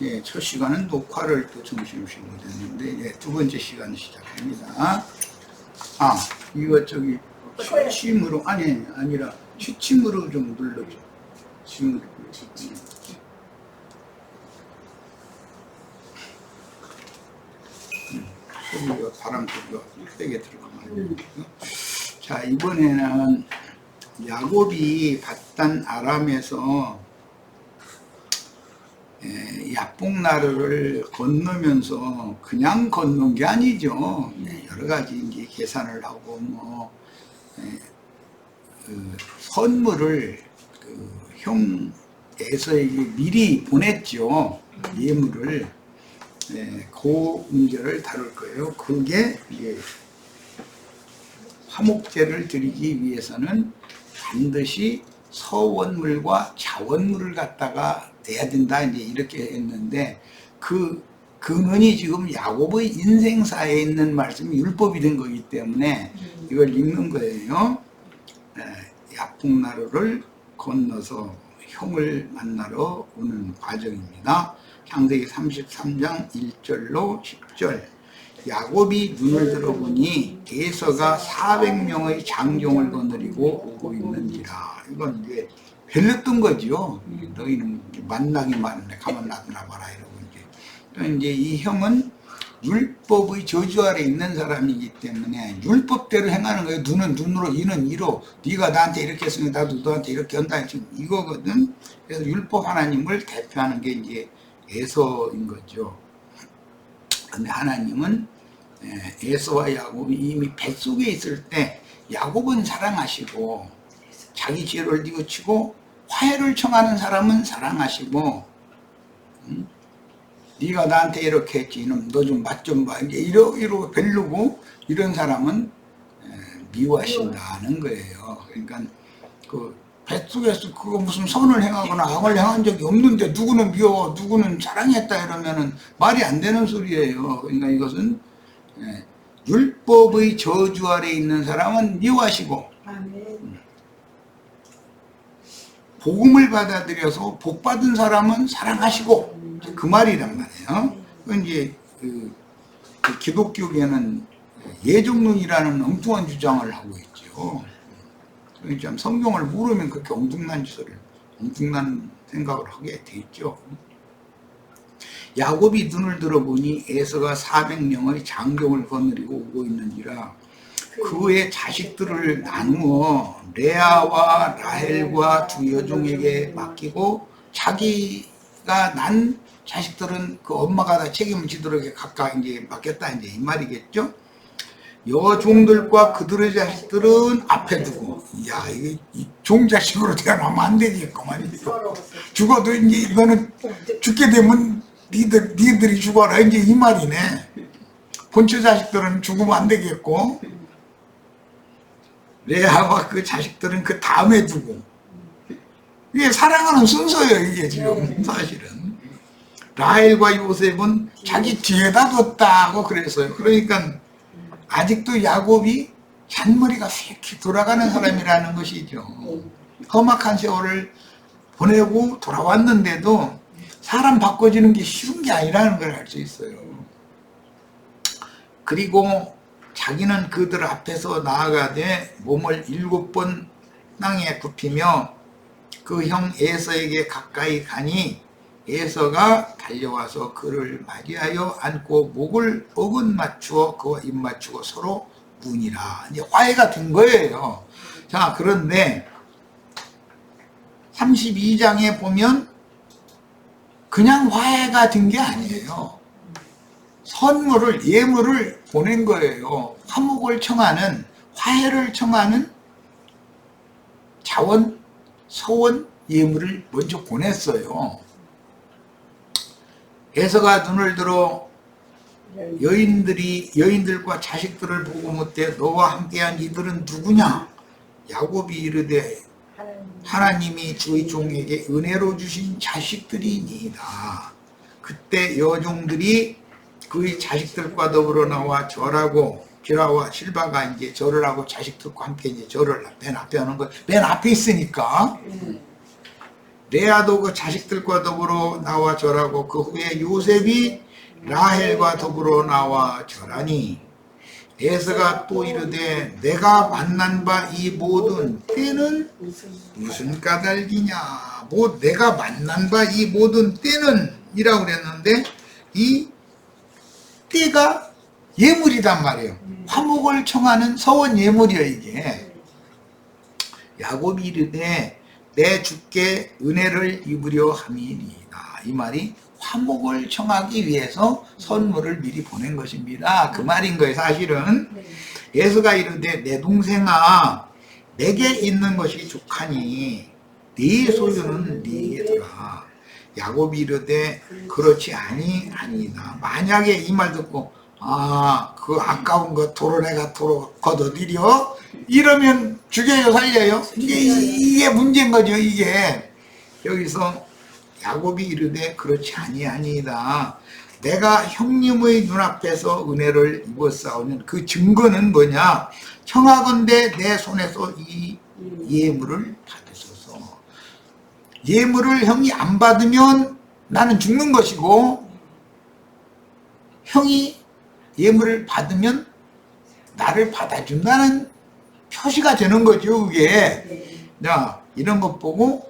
예, 첫 시간은 녹화를 또 정심으로 됐는데, 예, 두 번째 시간 시작합니다. 아, 이거 저기, 취침으로, 아니라, 취침으로 좀 눌러줘. 취침으로. 소리가, 바람 소리가 세게 들어가면 안 되니까. 자, 이번에는 야곱이 바단 아람에서 야복나루를 건너면서 그냥 건넌 게 아니죠. 여러 가지 이제 계산을 하고 선물을 형 에서에게 미리 보냈죠. 예물을. 그 문제를 다룰 거예요. 그게 이제 화목제를 드리기 위해서는 반드시 서원물과 자원물을 갖다가 내야 된다, 이제 이렇게 했는데, 그 근원이 지금 야곱의 인생사에 있는 말씀이 율법이 된 거기 때문에 이걸 읽는 거예요. 야복나루를 건너서 형을 만나러 오는 과정입니다. 창세기 33장 1절로 10절. 야곱이 눈을 들어보니 에서가 400명의 장종을 거느리고 오고 있는지라. 이건 이제 별렸던 거죠. 너희는 만나기만 하네, 가만 놔두나 봐라, 이러고 이제 이 형은 율법의 저주 아래 있는 사람이기 때문에 율법대로 행하는 거예요. 눈은 눈으로, 이는 이로. 네가 나한테 이렇게 했으니까 나도 너한테 이렇게 한다, 지금 이거거든. 그래서 율법 하나님을 대표하는 게 이제 에서인 거죠. 근데 하나님은 에서와 야곱이 이미 뱃속에 있을 때 야곱은 사랑하시고 자기 죄를 뉘우치고 화해를 청하는 사람은 사랑하시고, 네가 나한테 이렇게 했지, 이놈 너 좀 맛 좀 봐, 이제 이러고 별르고, 이런 사람은 미워하신다는 거예요. 그러니까 그 뱃속에서 그거 무슨 선을 행하거나 악을 행한 적이 없는데 누구는 미워, 누구는 사랑했다 이러면은 말이 안 되는 소리예요. 그러니까 이것은 율법의 저주 아래 있는 사람은 미워하시고, 복음을 받아들여서 복 받은 사람은 사랑하시고, 그 말이란 말이에요. 이제 그 기독교계는 예정론이라는 엉뚱한 주장을 하고 있죠. 참 성경을 모르면 그렇게 엉뚱한 생각을 하게 돼 있죠. 야곱이 눈을 들어보니 에서가 400명의 장종을 거느리고 오고 있는지라. 그의 자식들을 나누어 레아와 라헬과 두 여종에게 맡기고 자기가 난 자식들은 그 엄마가 다 책임을 지도록 각각 이제 맡겼다, 이제 이 말이겠죠. 여종들과 그들의 자식들은 앞에 두고, 야, 이게 종자식으로 태어나면 안 되겠구만. 죽어도 이제 이거는 죽게 되면 니들이 죽어라, 이제 이 말이네. 본처 자식들은 죽으면 안 되겠고, 레아와 그 자식들은 그 다음에 두고. 이게 사랑하는 순서예요, 이게 지금 사실은. 라헬과 요셉은 자기 뒤에다 뒀다고 그랬어요. 그러니까 아직도 야곱이 잔머리가 휙 돌아가는 사람이라는 것이죠. 험악한 세월을 보내고 돌아왔는데도 사람 바꿔주는 게 쉬운 게 아니라는 걸 알 수 있어요. 그리고 자기는 그들 앞에서 나아가되 몸을 7번 땅에 굽히며 그 형 에서에게 가까이 가니 에서가 달려와서 그를 맞이하여 안고 목을 어긋 맞추어 그와 입 맞추고 서로 문이라. 이제 화해가 된 거예요. 자, 그런데 32장에 보면 그냥 화해가 된 게 아니에요. 선물을, 예물을 보낸 거예요. 화목을 청하는, 화해를 청하는 자원, 서원 예물을 먼저 보냈어요. 에서가 눈을 들어 여인들과 자식들을 보고 묻되 너와 함께한 이들은 누구냐? 야곱이 이르되 하나님이 주의 종에게 은혜로 주신 자식들이니이다. 그때 여종들이 그의 자식들과 더불어 나와 절하고, 비라와 실바가 이제 절을 하고 자식들과 함께 이제 절을 맨 앞에 하는 거, 맨 앞에 있으니까 레아도 그 자식들과 더불어 나와 절하고 그 후에 요셉이 라헬과 더불어 나와 절하니 에서가 또 이르되 내가 만난 바 이 모든 때는 무슨 까닭이냐. 뭐 내가 만난 바 이 모든 때는 이라고 그랬는데 이 때가 예물이란 말이에요. 화목을 청하는 서원 예물이에요 이게. 야곱이 이르되 내 주께 은혜를 입으려 함이니이다. 이 말이 화목을 청하기 위해서 선물을 미리 보낸 것입니다. 그 말인 거예요 사실은. 에서가 이르되 내 동생아 내게 있는 것이 족하니 네 소유는 네게더라. 야곱이 이르되 그렇지 아니다. 만약에 이 말 듣고 그 아까운 거 도로 내가 도로 걷어들여? 이러면 죽여요 살려요? 이게 문제인 거죠 이게. 여기서 야곱이 이르되 그렇지 아니이다. 내가 형님의 눈앞에서 은혜를 입었사오면 그 증거는 뭐냐. 청하건대 내 손에서 이 예물을 받으소서. 예물을 형이 안 받으면 나는 죽는 것이고 형이 예물을 받으면 나를 받아준다는 표시가 되는 거죠 그게. 자, 이런 것 보고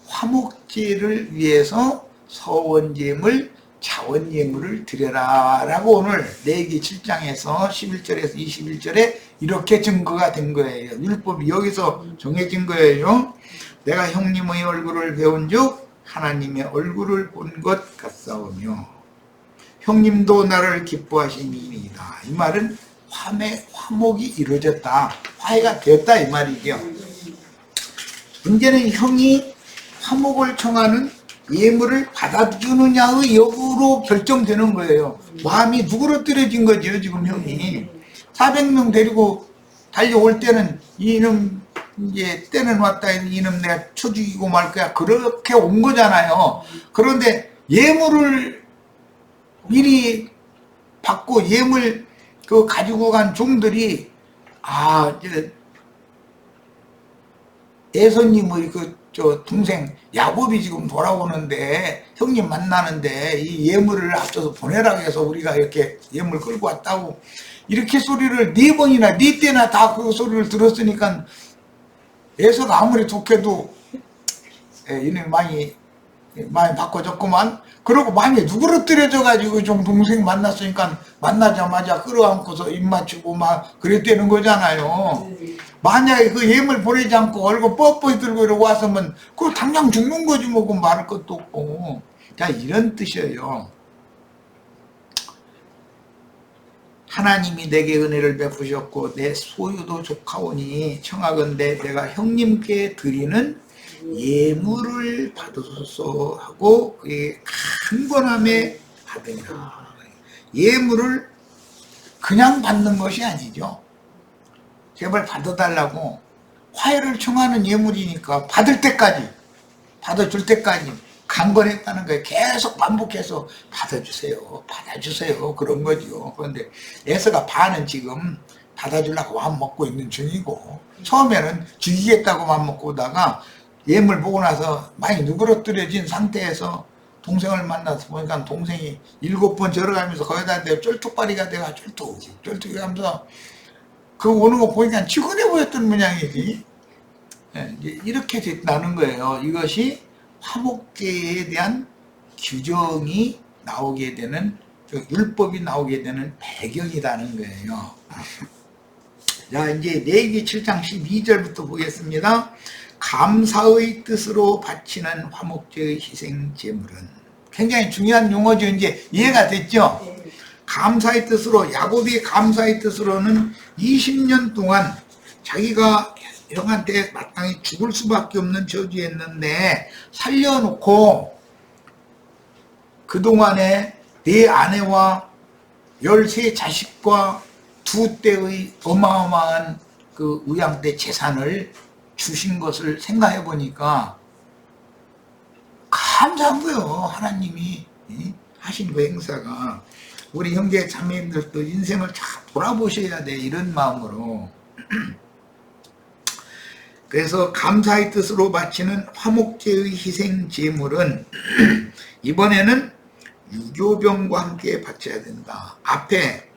화목제를 위해서 서원제물 자원예물을 드려라 라고 오늘 레위기 7장에서 11절에서 21절에 이렇게 증거가 된 거예요. 율법이 여기서 정해진 거예요. 내가 형님의 얼굴을 배운 즉 하나님의 얼굴을 본 것 같사오며 형님도 나를 기뻐하심이니이다. 이 말은 화목이 이루어졌다. 화해가 되었다 이 말이죠. 문제는 형이 화목을 청하는 예물을 받아주느냐의 여부로 결정되는 거예요. 마음이 누그러뜨려진 거죠 지금 형이. 400명 데리고 달려올 때는 이놈 이제 때는 왔다 이놈 내가 쳐 죽이고 말 거야 그렇게 온 거잖아요. 그런데 예물을 미리 받고 예물 그 가지고 간 종들이 이제 에서님의 저 동생 야곱이 지금 돌아오는데 형님 만나는데 이 예물을 앞서서 보내라고 해서 우리가 이렇게 예물 끌고 왔다고 이렇게 소리를 4번이나 4때나 다 그 소리를 들었으니까 에서가 아무리 독해도 이놈이 많이 바꿔줬구만. 그러고 마음이 누그러뜨려져 가지고 좀 동생 만났으니까 만나자마자 끌어안고서 입 맞추고 막 그랬다는 거잖아요. 만약에 그 예물 보내지 않고 얼굴 뻣뻣이 들고 이러고 왔으면 그거 당장 죽는 거지 뭐. 그 말할 것도 없고. 자, 이런 뜻이에요. 하나님이 내게 은혜를 베푸셨고 내 소유도 족하오니 청하건대 내가 형님께 드리는 예물을 받으소서 하고 그의 강건함에 받으니라. 예물을 그냥 받는 것이 아니죠. 제발 받아달라고 화해를 청하는 예물이니까 받을 때까지 받아줄 때까지 강건했다는 거예요. 계속 반복해서 받아주세요 그런 거죠. 그런데 에서가 반은 지금 받아주려고 마음 먹고 있는 중이고 처음에는 죽이겠다고 마음 먹고 오다가 예물 보고 나서 많이 누그러뜨려진 상태에서 동생을 만나서 보니까 동생이 7번 절어가면서 거기다 대고 쫄뚝발이가 돼가 쫄뚝 하면서 그 오는 거 보니까 치근해 보였던 모양이지. 이렇게 됐다는 거예요. 이것이 화목제에 대한 규정이 나오게 되는 율법이 나오게 되는 배경이라는 거예요. 자, 이제 레위기 7장 12절부터 보겠습니다. 감사의 뜻으로 바치는 화목제의 희생 제물은 굉장히 중요한 용어죠. 이제 이해가 됐죠? 감사의 뜻으로, 야곱이 감사의 뜻으로는 20년 동안 자기가 형한테 마땅히 죽을 수밖에 없는 저주였는데 살려놓고 그동안에 네 아내와 13 자식과 2대의 어마어마한 그 우양대 재산을 주신 것을 생각해 보니까 감사한 거예요. 하나님이 하신 그 행사가. 우리 형제 자매님들도 인생을 잘 돌아보셔야 돼. 이런 마음으로. 그래서 감사의 뜻으로 바치는 화목제의 희생 제물은 이번에는 유교병과 함께 바쳐야 된다. 앞에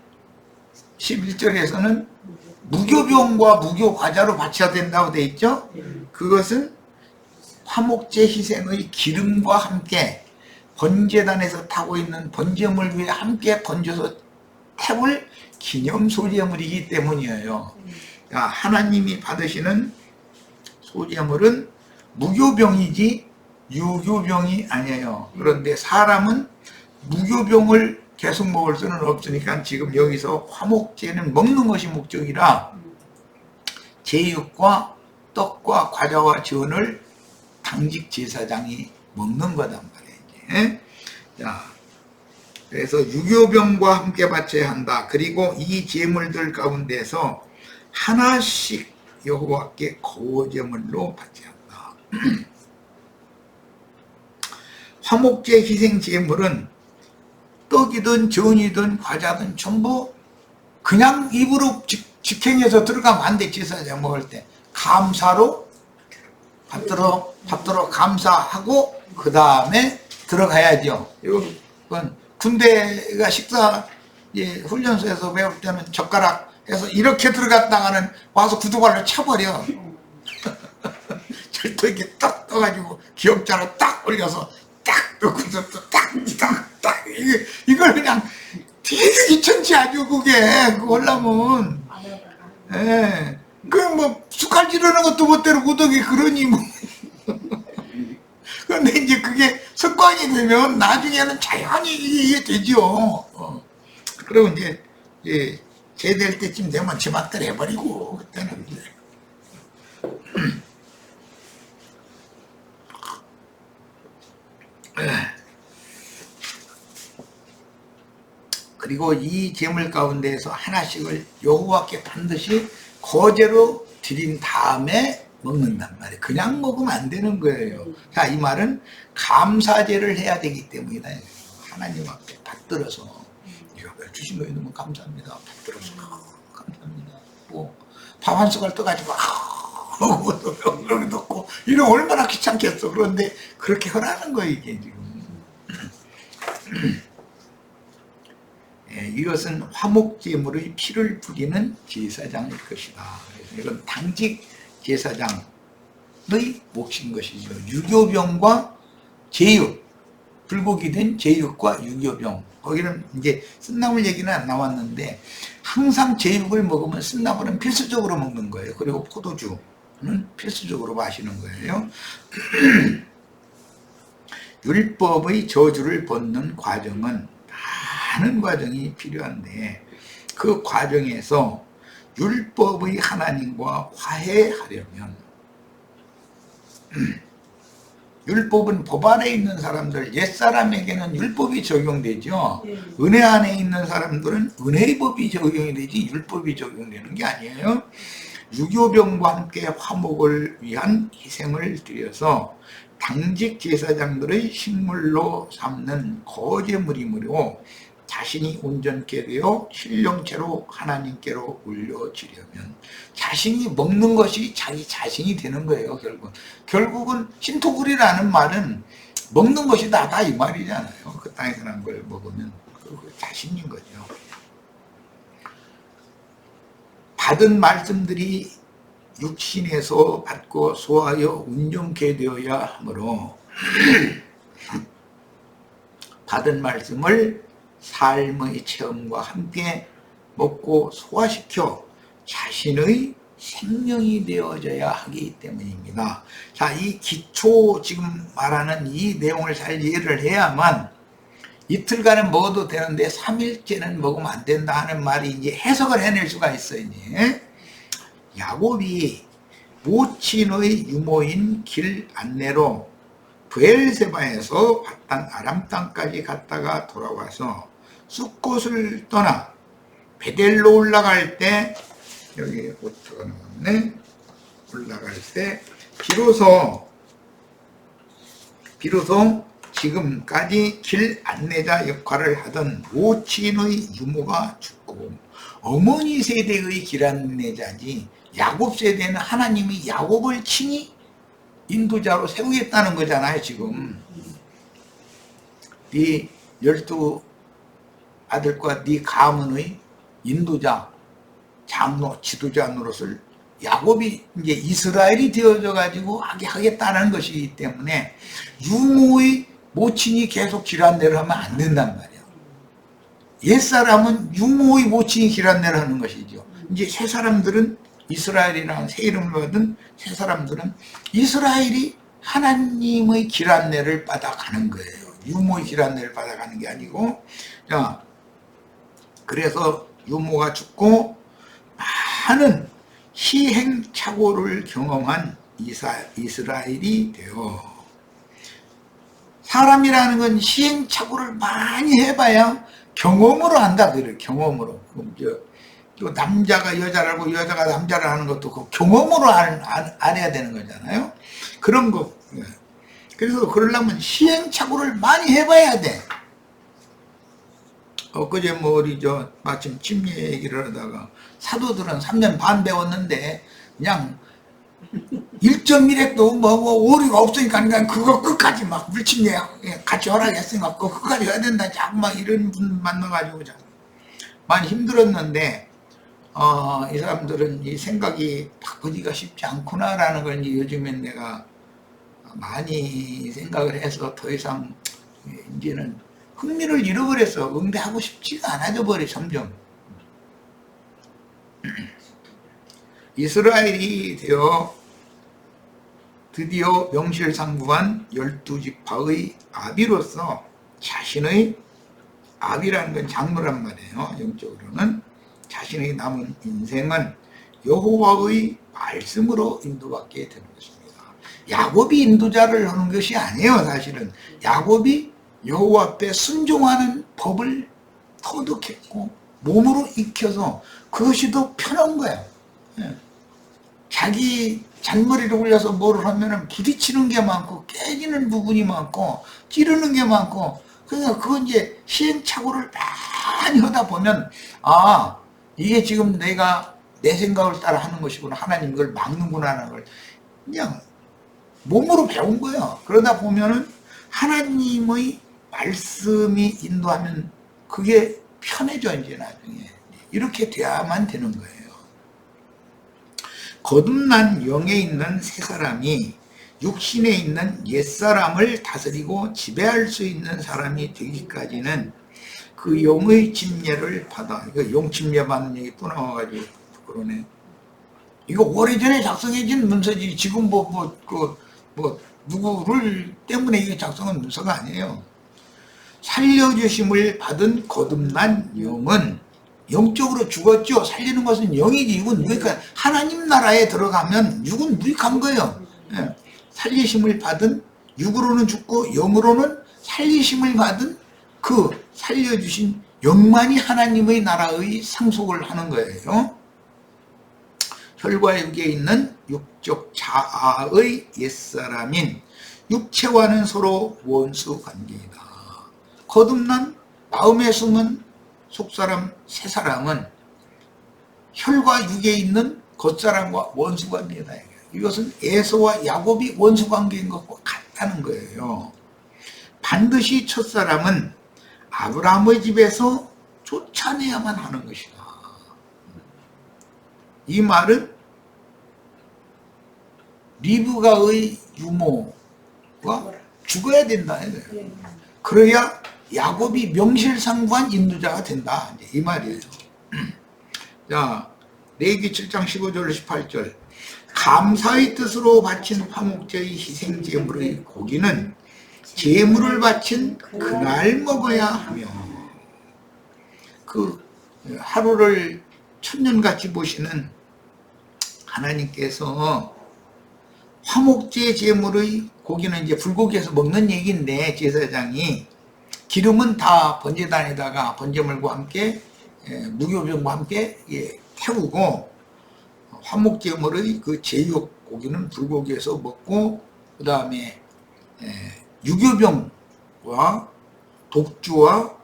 11절에서는 무교병과 무교과자로 바쳐야 된다고 되어 있죠. 그것은 화목제 희생의 기름과 함께 번제단에서 타고 있는 번제물 위에 함께 건져서 태울 기념 소제물이기 때문이에요. 하나님이 받으시는 소제물은 무교병이지 유교병이 아니에요. 그런데 사람은 무교병을 계속 먹을 수는 없으니까 지금 여기서 화목제는 먹는 것이 목적이라 제육과 떡과 과자와 전을 당직 제사장이 먹는 거단 말이에요. 자, 그래서 유교병과 함께 바쳐야 한다. 그리고 이 제물들 가운데서 하나씩 여호와께 거제물로 바쳐야 한다. 화목제 희생 제물은 떡이든 전이든 과자든 전부 그냥 입으로 직행해서 들어가면 안 돼. 제사장 먹을 때 감사로 받들어 감사하고 그 다음에 들어가야죠. 이건 군대가 식사 훈련소에서 배울 때는 젓가락 해서 이렇게 들어갔다가는 와서 구두발로 차버려. 절도기 딱 떠가지고 기억자로 딱 올려서 딱 넣고서 또 딱 이걸 그냥 되게 귀찮지 아주 그거 올라면. 예. 그냥 뭐 숟갈 지르는 것도 못대로 구덕이 그러니 뭐. 근데 이제 그게 습관이 되면 나중에는 자연히 이게 되죠. 그리고 이제 제될 때쯤 되면 제 맘대로 해버리고 그때는 이제. 그리고 이 제물 가운데에서 하나씩을 여호와께 반드시 거제로 드린 다음에 먹는단 말이에요. 그냥 먹으면 안 되는 거예요. 자, 이 말은 감사제를 해야 되기 때문이다. 하나님 앞에 받들어서 이거 주신 거에 너무 감사합니다. 받들어서 감사합니다. 뭐 밥 한 숟갈 떠가지고 여기 넣고 이런 얼마나 귀찮겠어. 그런데 그렇게 하라는 거예요 이게 지금. 이것은 화목제물의 피를 뿌리는 제사장일 것이다. 이건 당직 제사장의 몫인 것이죠. 유교병과 제육, 불고기 된 제육과 유교병. 거기는 이제 쓴나물 얘기는 안 나왔는데 항상 제육을 먹으면 쓴나물은 필수적으로 먹는 거예요. 그리고 포도주는 필수적으로 마시는 거예요. 율법의 저주를 벗는 과정은 많은 과정이 필요한데 그 과정에서 율법의 하나님과 화해하려면 율법은 법 안에 있는 사람들, 옛사람에게는 율법이 적용되죠. 은혜 안에 있는 사람들은 은혜의 법이 적용이 되지 율법이 적용되는 게 아니에요. 유교병과 함께 화목을 위한 희생을 드려서 당직 제사장들의 식물로 삼는 거제물이므로 자신이 온전케 되어 신령체로 하나님께로 올려지려면 자신이 먹는 것이 자기 자신이 되는 거예요. 결국은 신토불이라는 말은 먹는 것이 나다 이 말이잖아요. 그 땅에서 난 걸 먹으면 그 자신인 거죠. 받은 말씀들이 육신에서 받고 소하여 온전케 되어야 하므로 받은 말씀을 삶의 체험과 함께 먹고 소화시켜 자신의 생명이 되어져야 하기 때문입니다. 자, 이 기초 지금 말하는 이 내용을 잘 이해를 해야만 이틀간은 먹어도 되는데 3일째는 먹으면 안 된다 하는 말이 이제 해석을 해낼 수가 있어요. 이제. 야곱이 모친의 유모인 길 안내로 브엘세바에서 바단 아람 땅까지 갔다가 돌아와서 숫곳을 떠나 베델로 올라갈 때 여기 오타가 나왔네. 올라갈 때 비로소 지금까지 길 안내자 역할을 하던 모친의 유모가 죽고 어머니 세대의 길 안내자지 야곱 세대는 하나님이 야곱을 친히 인도자로 세우겠다는 거잖아요. 지금 네 12 아들과 네 가문의 인도자, 장로, 지도자 노릇을 야곱이 이제 이스라엘이 되어져 가지고 하겠다는 것이기 때문에 유모의 모친이 계속 길한대를 하면 안 된단 말이에요. 옛사람은 유모의 모친이 길한대를 하는 것이죠. 이제 새 사람들은 이스라엘이라는 새 이름을 받은 새 사람들은 이스라엘이 하나님의 길안내를 받아가는 거예요. 유모의 길안내를 받아가는 게 아니고. 자, 그래서 유모가 죽고 많은 시행착오를 경험한 이스라엘이 되어, 사람이라는 건 시행착오를 많이 해봐야 경험으로 한다 그래요. 경험으로. 또 남자가 여자라고 여자가 남자를 하는 것도 그 경험으로 알아야 되는 거잖아요. 그런 거. 그래서 그러려면 시행착오를 많이 해봐야 돼. 엊그제 뭐 우리 마침 침례 얘기를 하다가 사도들은 3년 반 배웠는데 그냥 1.1핵도 뭐 오류가 없으니까 그냥 그거 끝까지 막 물침례 같이 허락했으니까 그거 끝까지 해야 된다. 자꾸 막 이런 분 만나가지고 참 많이 힘들었는데, 이 사람들은 이 생각이 바꾸기가 쉽지 않구나라는 걸 이제 요즘엔 내가 많이 생각을 해서 더 이상 이제는 흥미를 잃어버려서 응대하고 싶지가 않아져 버려. 점점 이스라엘이 되어 드디어 명실상부한 12지파의 아비로서 자신의, 아비라는 건 장로란 말이에요. 영적으로는 자신의 남은 인생은 여호와의 말씀으로 인도받게 되는 것입니다. 야곱이 인도자를 하는 것이 아니에요. 사실은 야곱이 여호와 앞에 순종하는 법을 터득했고 몸으로 익혀서 그것이 더 편한 거예요. 자기 잔머리를 굴려서 뭐를 하면은 부딪히는 게 많고 깨지는 부분이 많고 찌르는 게 많고, 그래서 그건 이제 시행착오를 많이 하다 보면 이게 지금 내가 내 생각을 따라 하는 것이구나, 하나님 이걸 막는구나 하는 걸 그냥 몸으로 배운 거예요. 그러다 보면은 하나님의 말씀이 인도하면 그게 편해져. 이제 나중에 이렇게 돼야만 되는 거예요. 거듭난 영에 있는 새 사람이 육신에 있는 옛사람을 다스리고 지배할 수 있는 사람이 되기까지는 그 영의 침례를 받아. 이거 영 침례 받는 얘기 또 나와가지고 그러네. 이거 오래전에 작성해진 문서지. 지금 누구를 때문에 이게 작성한 문서가 아니에요. 살려주심을 받은 거듭난 영은 영적으로 죽었죠. 살리는 것은 영이지. 육은 그러니까 하나님 나라에 들어가면 육은 무익한 거예요. 살리심을 받은, 육으로는 죽고 영으로는 살리심을 받은 그 살려주신 영만이 하나님의 나라의 상속을 하는 거예요. 혈과 육에 있는 육적 자아의 옛사람인 육체와는 서로 원수 관계이다. 거듭난 마음에 숨은 속사람, 새사람은 혈과 육에 있는 겉사람과 원수 관계다. 이것은 에서와 야곱이 원수 관계인 것과 같다는 거예요. 반드시 첫사람은 아브라함의 집에서 쫓아내야만 하는 것이다. 이 말은 리브가의 유모가 죽어야 된다. 그래야 야곱이 명실상부한 인도자가 된다. 이 말이에요. 자, 레위기 7장 15절 18절. 감사의 뜻으로 바친 화목제의 희생제물의 고기는 제물을 바친 그날 먹어야 하며, 그 하루를 천년같이 보시는 하나님께서 화목제 제물의 고기는 이제 불고기에서 먹는 얘기인데, 제사장이 기름은 다 번제단에다가 번제물과 함께 무교병과 함께 태우고, 화목제물의 그 제육 고기는 불고기에서 먹고, 그 다음에 유교병과 독주와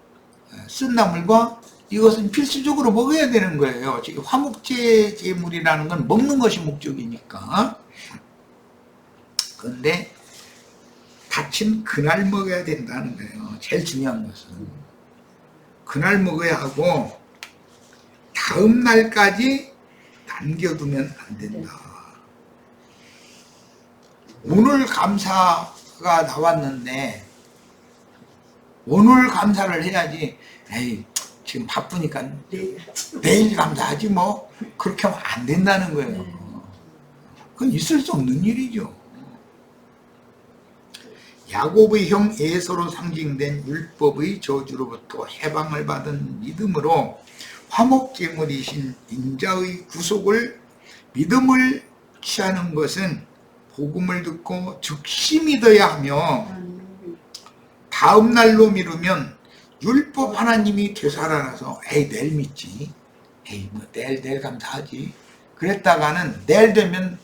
쓴나물과 이것은 필수적으로 먹어야 되는 거예요. 지금 화목제 제물이라는 건 먹는 것이 목적이니까. 그런데 다친 그날 먹어야 된다는 거예요. 제일 중요한 것은. 그날 먹어야 하고 다음 날까지 남겨두면 안 된다. 오늘 감사가 나왔는데 오늘 감사를 해야지. 에이, 지금 바쁘니까 내일 감사하지 뭐. 그렇게 하면 안 된다는 거예요. 그건 있을 수 없는 일이죠. 야곱의 형 에서로 상징된 율법의 저주로부터 해방을 받은 믿음으로 화목제물이신 인자의 구속을 믿음을 취하는 것은 복음을 듣고 즉시 믿어야 하며 다음 날로 미루면 율법 하나님이 되살아나서 에이 내일 믿지, 에이 뭐 내일 감사하지 그랬다가는 내일 되면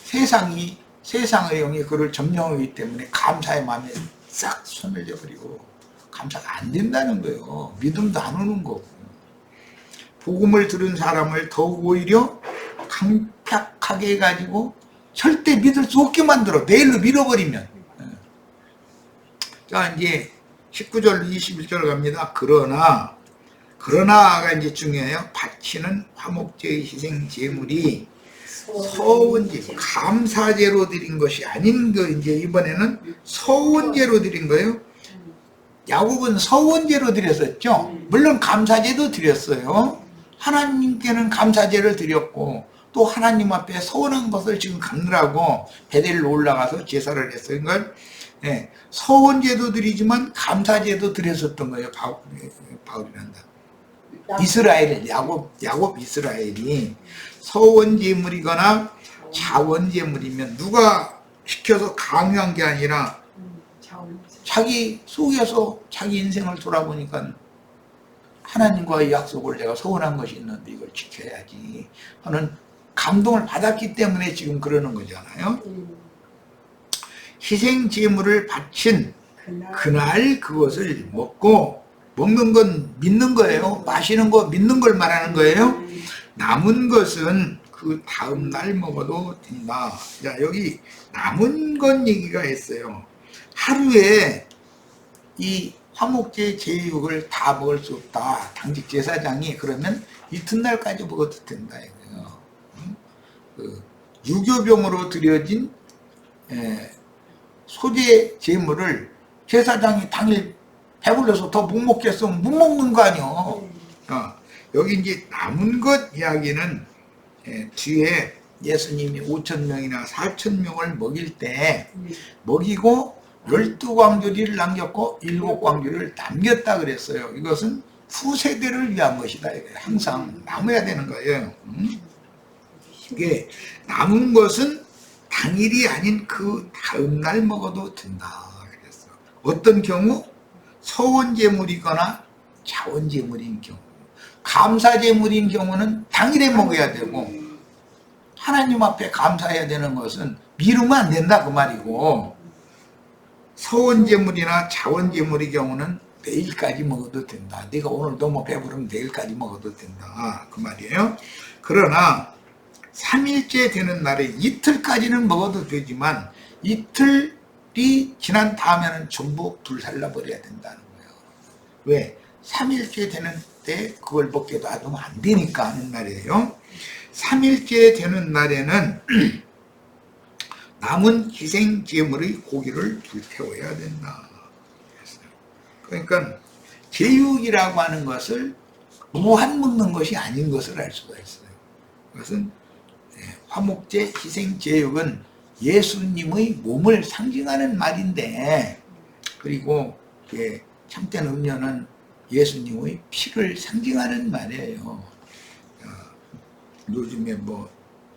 세상의 영이 그를 점령하기 때문에 감사의 마음에 싹 손을 져버리고 감사가 안 된다는 거예요. 믿음도 안 오는 거고. 복음을 들은 사람을 더욱 오히려 강팍하게 해가지고 절대 믿을 수 없게 만들어. 내일로 밀어버리면. 자, 이제 19절 21절 갑니다. 그러나가 이제 중요해요. 바치는 화목제의 희생 제물이 서원제, 감사제로 드린 것이 아닌 거. 이제 이번에는 서원제로 드린 거예요. 야곱은 서원제로 드렸었죠. 물론 감사제도 드렸어요. 하나님께는 감사제를 드렸고 또 하나님 앞에 서원한 것을 지금 갚느라고 베델로 올라가서 제사를 했어요. 그러니까 서원제도 드리지만 감사제도 드렸었던 거예요. 바울이란다. 이스라엘, 야곱 이스라엘이 서원제물이거나 자원제물이면 누가 시켜서 강요한 게 아니라 자기 속에서 자기 인생을 돌아보니까 하나님과의 약속을 내가 서원한 것이 있는데 이걸 지켜야지 하는 감동을 받았기 때문에 지금 그러는 거잖아요. 희생제물을 바친 그날 그것을 먹고, 먹는 건 믿는 거예요. 마시는 거 믿는 걸 말하는 거예요. 남은 것은 그 다음 날 먹어도 된다. 자, 여기 남은 것 얘기가 있어요. 하루에 이 화목제 제육을 다 먹을 수 없다. 당직 제사장이 그러면 이튿날까지 먹어도 된다 이거예요. 그 유교병으로 드려진 소제 제물을 제사장이 당일 배불러서 더 못 먹겠으면 못 먹는 거 아니요. 여기 이제 남은 것 이야기는 뒤에 예수님이 5,000명이나 4,000명을 먹일 때 먹이고 12광주리를 남겼고 7광주리를 남겼다 그랬어요. 이것은 후세대를 위한 것이다. 항상 남아야 되는 거예요. 이게 남은 것은 당일이 아닌 그 다음날 먹어도 된다 그랬어. 어떤 경우? 서원제물이거나 자원제물인 경우. 감사제물인 경우는 당일에 먹어야 되고 하나님 앞에 감사해야 되는 것은 미루면 안 된다 그 말이고, 서원제물이나 자원제물의 경우는 내일까지 먹어도 된다. 네가 오늘 너무 배부르면 내일까지 먹어도 된다 그 말이에요. 그러나 3일째 되는 날에 이틀까지는 먹어도 되지만 이틀이 지난 다음에는 전부 불살라 버려야 된다는 거예요. 왜? 3일째 되는 때 그걸 먹게 놔두면 안 되니까 하는 말이에요. 3일째 되는 날에는 남은 희생제물의 고기를 불태워야 된다. 그러니까 제육이라고 하는 것을 무한 먹는 것이 아닌 것을 알 수가 있어요. 그것은 화목제 희생제육은 예수님의 몸을 상징하는 말인데, 그리고 참된 음료는 예수님의 피를 상징하는 말이에요. 요즘에 뭐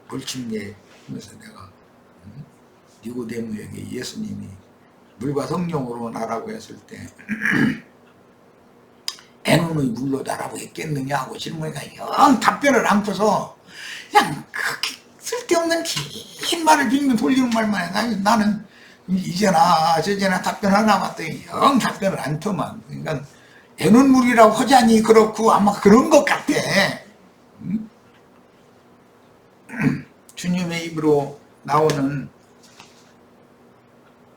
불침례 하면서 내가 니고데모에게 예수님이 물과 성령으로 나라고 했을 때 애눈의 물로 나라고 했겠느냐 하고 질문하니까 영 답변을 않고서 그냥 그렇게 쓸데없는 긴 말을 빙빙 돌리는 말만 해. 나는 이제나 저제나 답변 하나 봤더니 영 답변을 안 터만. 그러니까 되는 물이라고 하자니 그렇고 아마 그런 것 같아. 주님의 입으로 나오는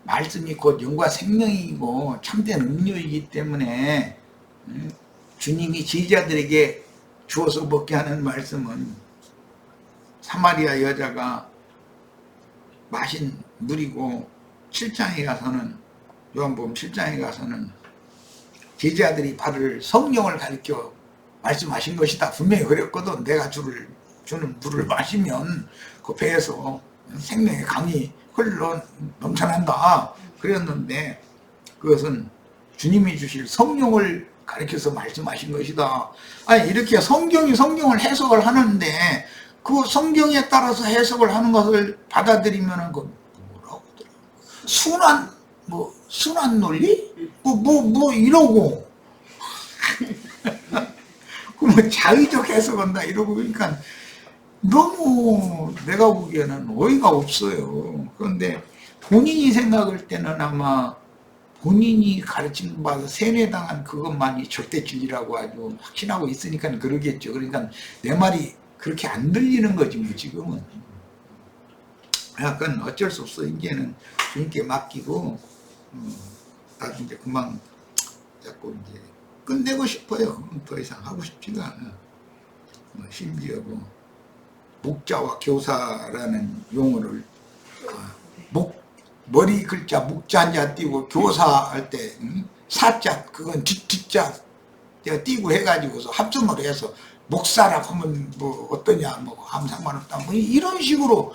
말씀이 곧 영과 생명이고 참된 음료이기 때문에 주님이 제자들에게 주어서 먹게 하는 말씀은 사마리아 여자가 마신 물이고 7장에 가서는 요한복음 7장에 가서는 제자들이 받을 성령을 가리켜 말씀하신 것이다. 분명히 그랬거든. 내가 주는 물을 마시면 그 배에서 생명의 강이 흘러 넘쳐난다. 그랬는데 그것은 주님이 주실 성령을 가리켜서 말씀하신 것이다. 아니 이렇게 성경을 해석을 하는데 그 성경에 따라서 해석을 하는 것을 받아들이면은 그 뭐라고 하더라? 순환 논리? 이러고 뭐 자의적 해석한다 이러고 그러니까 너무 내가 보기에는 어이가 없어요. 그런데 본인이 생각할 때는 아마 본인이 가르침 받아 세뇌당한 그것만이 절대 진리라고 아주 확신하고 있으니까 그러겠죠. 그러니까 내 말이 그렇게 안 들리는 거지 뭐 지금은. 약간 어쩔 수 없어. 이제는 주님께 맡기고 나도 이제 금방 자꾸 이제 끝내고 싶어요. 더 이상 하고 싶지가 않아. 심지어 목자와 교사라는 용어를 머리 글자 목자자 띄고 교사할 때 사자 그건 뒷자 띄고 해가지고서 합성을 해서 목사라고 하면 뭐 어떠냐 뭐 아무 상관없다 뭐 이런 식으로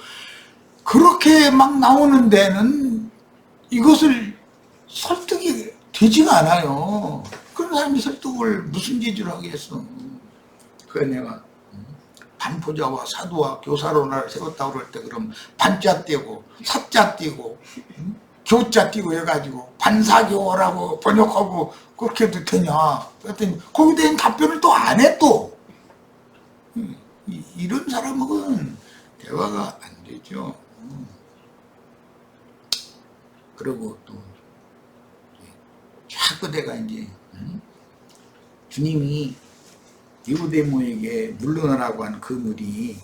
그렇게 막 나오는 데는 이것을 설득이 되지가 않아요. 그런 사람이 설득을 무슨 재주로 하겠어. 그래 내가 반포자와 사도와 교사로 나를 세웠다고 그럴 때 그럼 반자 띄고 사자 띄고 교자 띄고 해가지고 반사교라고 번역하고 그렇게 해도 되냐. 그랬더니 거기에 대한 답변을 또 안 해 또. 이런 사람은 대화가 안 되죠. 그리고 또 자꾸 내가 이제 주님이 니고데모에게 물러나라고 한 그 물이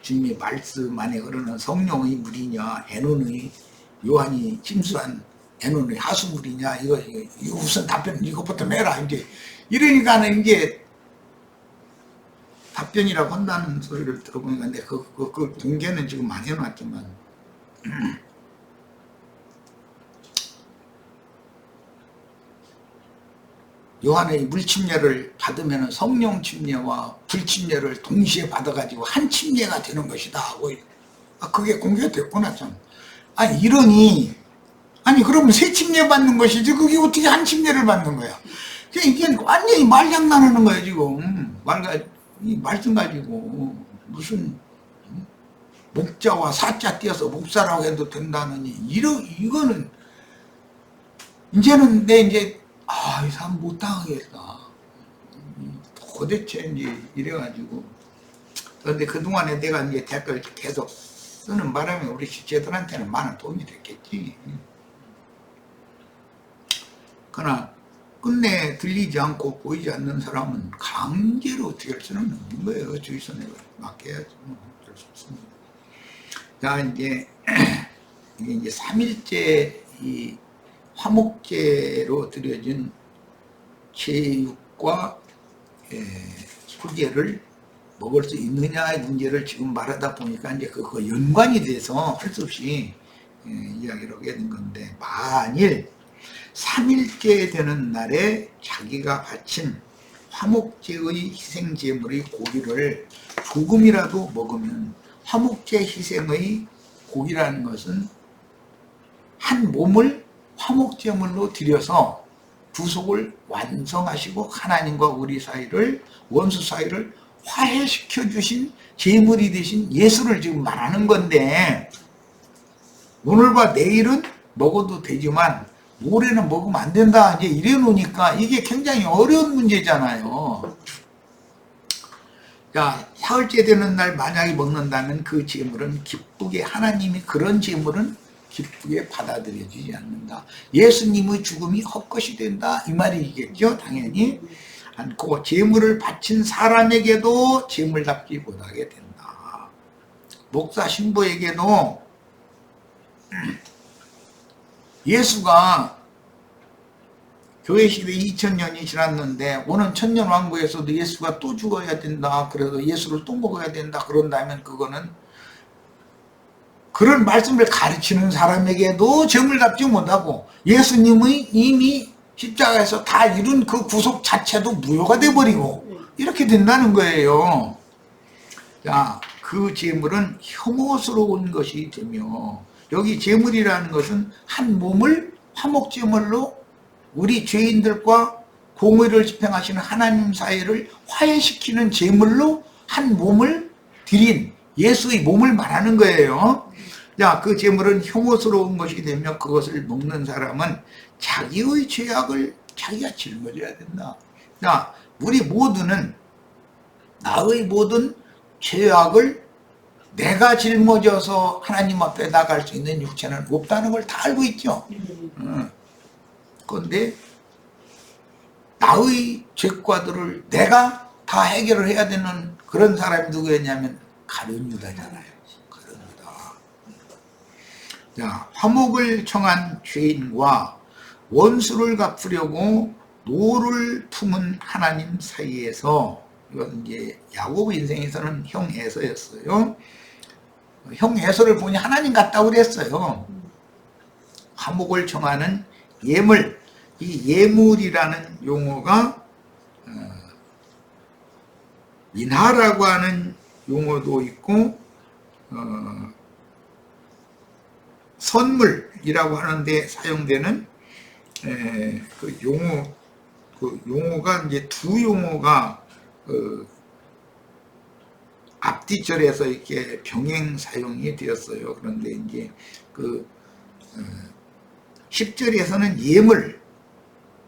주님의 말씀 안에 흐르는 성령의 물이냐 에논의 요한이 침수한 에논의 하수물이냐 이거 무슨 답변 이것부터 내라 이제 이러니까는 이제 답변이라고 한다는 소리를 들어보니까 근데 그 동계는 지금 많이 해놨지만 요한의 물침례를 받으면 성령 침례와 불침례를 동시에 받아가지고 한 침례가 되는 것이다. 그게 공개가 됐구나 참. 아니 이러니 아니 그러면 세 침례 받는 것이지 그게 어떻게 한 침례를 받는 거야. 이게 완전히 말장난하는 거야 지금. 이 말씀 가지고 무슨 목자와 사자 띄어서 목사라고 해도 된다느니 이거는 이제는 내 이제 이 사람 못 당하겠다. 도대체 이제 이래가지고. 그런데 그동안에 내가 이제 댓글 계속 쓰는 바람에 우리 지체들한테는 많은 도움이 됐겠지. 그러나 끝내 들리지 않고 보이지 않는 사람은 강제로 어떻게 할 수는 없는 거예요. 주의서 내가 맡겨야지. 어쩔 수 없습니다. 자, 이게 이제 3일째 이 화목제로 드려진 제육과 소제를 먹을 수 있느냐의 문제를 지금 말하다 보니까 이제 그거 연관이 돼서 할 수 없이 이야기를 하게 된 건데 만일 3일째 되는 날에 자기가 바친 화목제의 희생제물의 고기를 조금이라도 먹으면 화목제 희생의 고기라는 것은 한 몸을 화목제물로 드려서 구속을 완성하시고 하나님과 우리 사이를 원수 사이를 화해시켜 주신 제물이 되신 예수를 지금 말하는 건데 오늘과 내일은 먹어도 되지만 모레는 먹으면 안 된다 이제 이래 놓으니까 이게 굉장히 어려운 문제잖아요. 자, 사흘째 되는 날 만약에 먹는다면 그 제물은 기쁘게 하나님이 그런 제물은 기쁘게 받아들여지지 않는다. 예수님의 죽음이 헛것이 된다 이 말이겠죠. 당연히 않고 제물을 바친 사람에게도 제물답지 못하게 된다. 목사 신부에게도 예수가 교회 시대 2000년이 지났는데 오는 천년왕국에서도 예수가 또 죽어야 된다. 그래서 예수를 또 먹어야 된다. 그런다면 그거는 그런 말씀을 가르치는 사람에게도 제물답지 못하고 예수님의 이미 십자가에서 다 이룬 그 구속 자체도 무효가 돼버리고 이렇게 된다는 거예요. 자, 그 제물은 혐오스러운 것이 되며 여기 제물이라는 것은 한 몸을 화목제물로 우리 죄인들과 공의를 집행하시는 하나님 사이를 화해시키는 제물로 한 몸을 드린 예수의 몸을 말하는 거예요. 자, 그 제물은 혐오스러운 것이 되며 그것을 먹는 사람은 자기의 죄악을 자기가 짊어져야 된다. 자, 우리 모두는 나의 모든 죄악을 내가 짊어져서 하나님 앞에 나갈 수 있는 육체는 없다는 걸 다 알고 있죠. 그런데 나의 죄과들을 내가 다 해결을 해야 되는 그런 사람이 누구였냐면 가룟 유다잖아요. 가룟 유다. 자, 화목을 청한 죄인과 원수를 갚으려고 노를 품은 하나님 사이에서, 이건 이제 야곱 인생에서는 형 에서였어요. 형 에서를 보니 하나님 같다고 그랬어요. 화목을 청하는 예물, 이 예물이라는 용어가 민하라고 하는 용어도 있고 선물이라고 하는데 사용되는 그 용어가 이제 두 용어가 앞뒤절에서 이렇게 병행 사용이 되었어요. 그런데 이제 그 10절에서는 예물,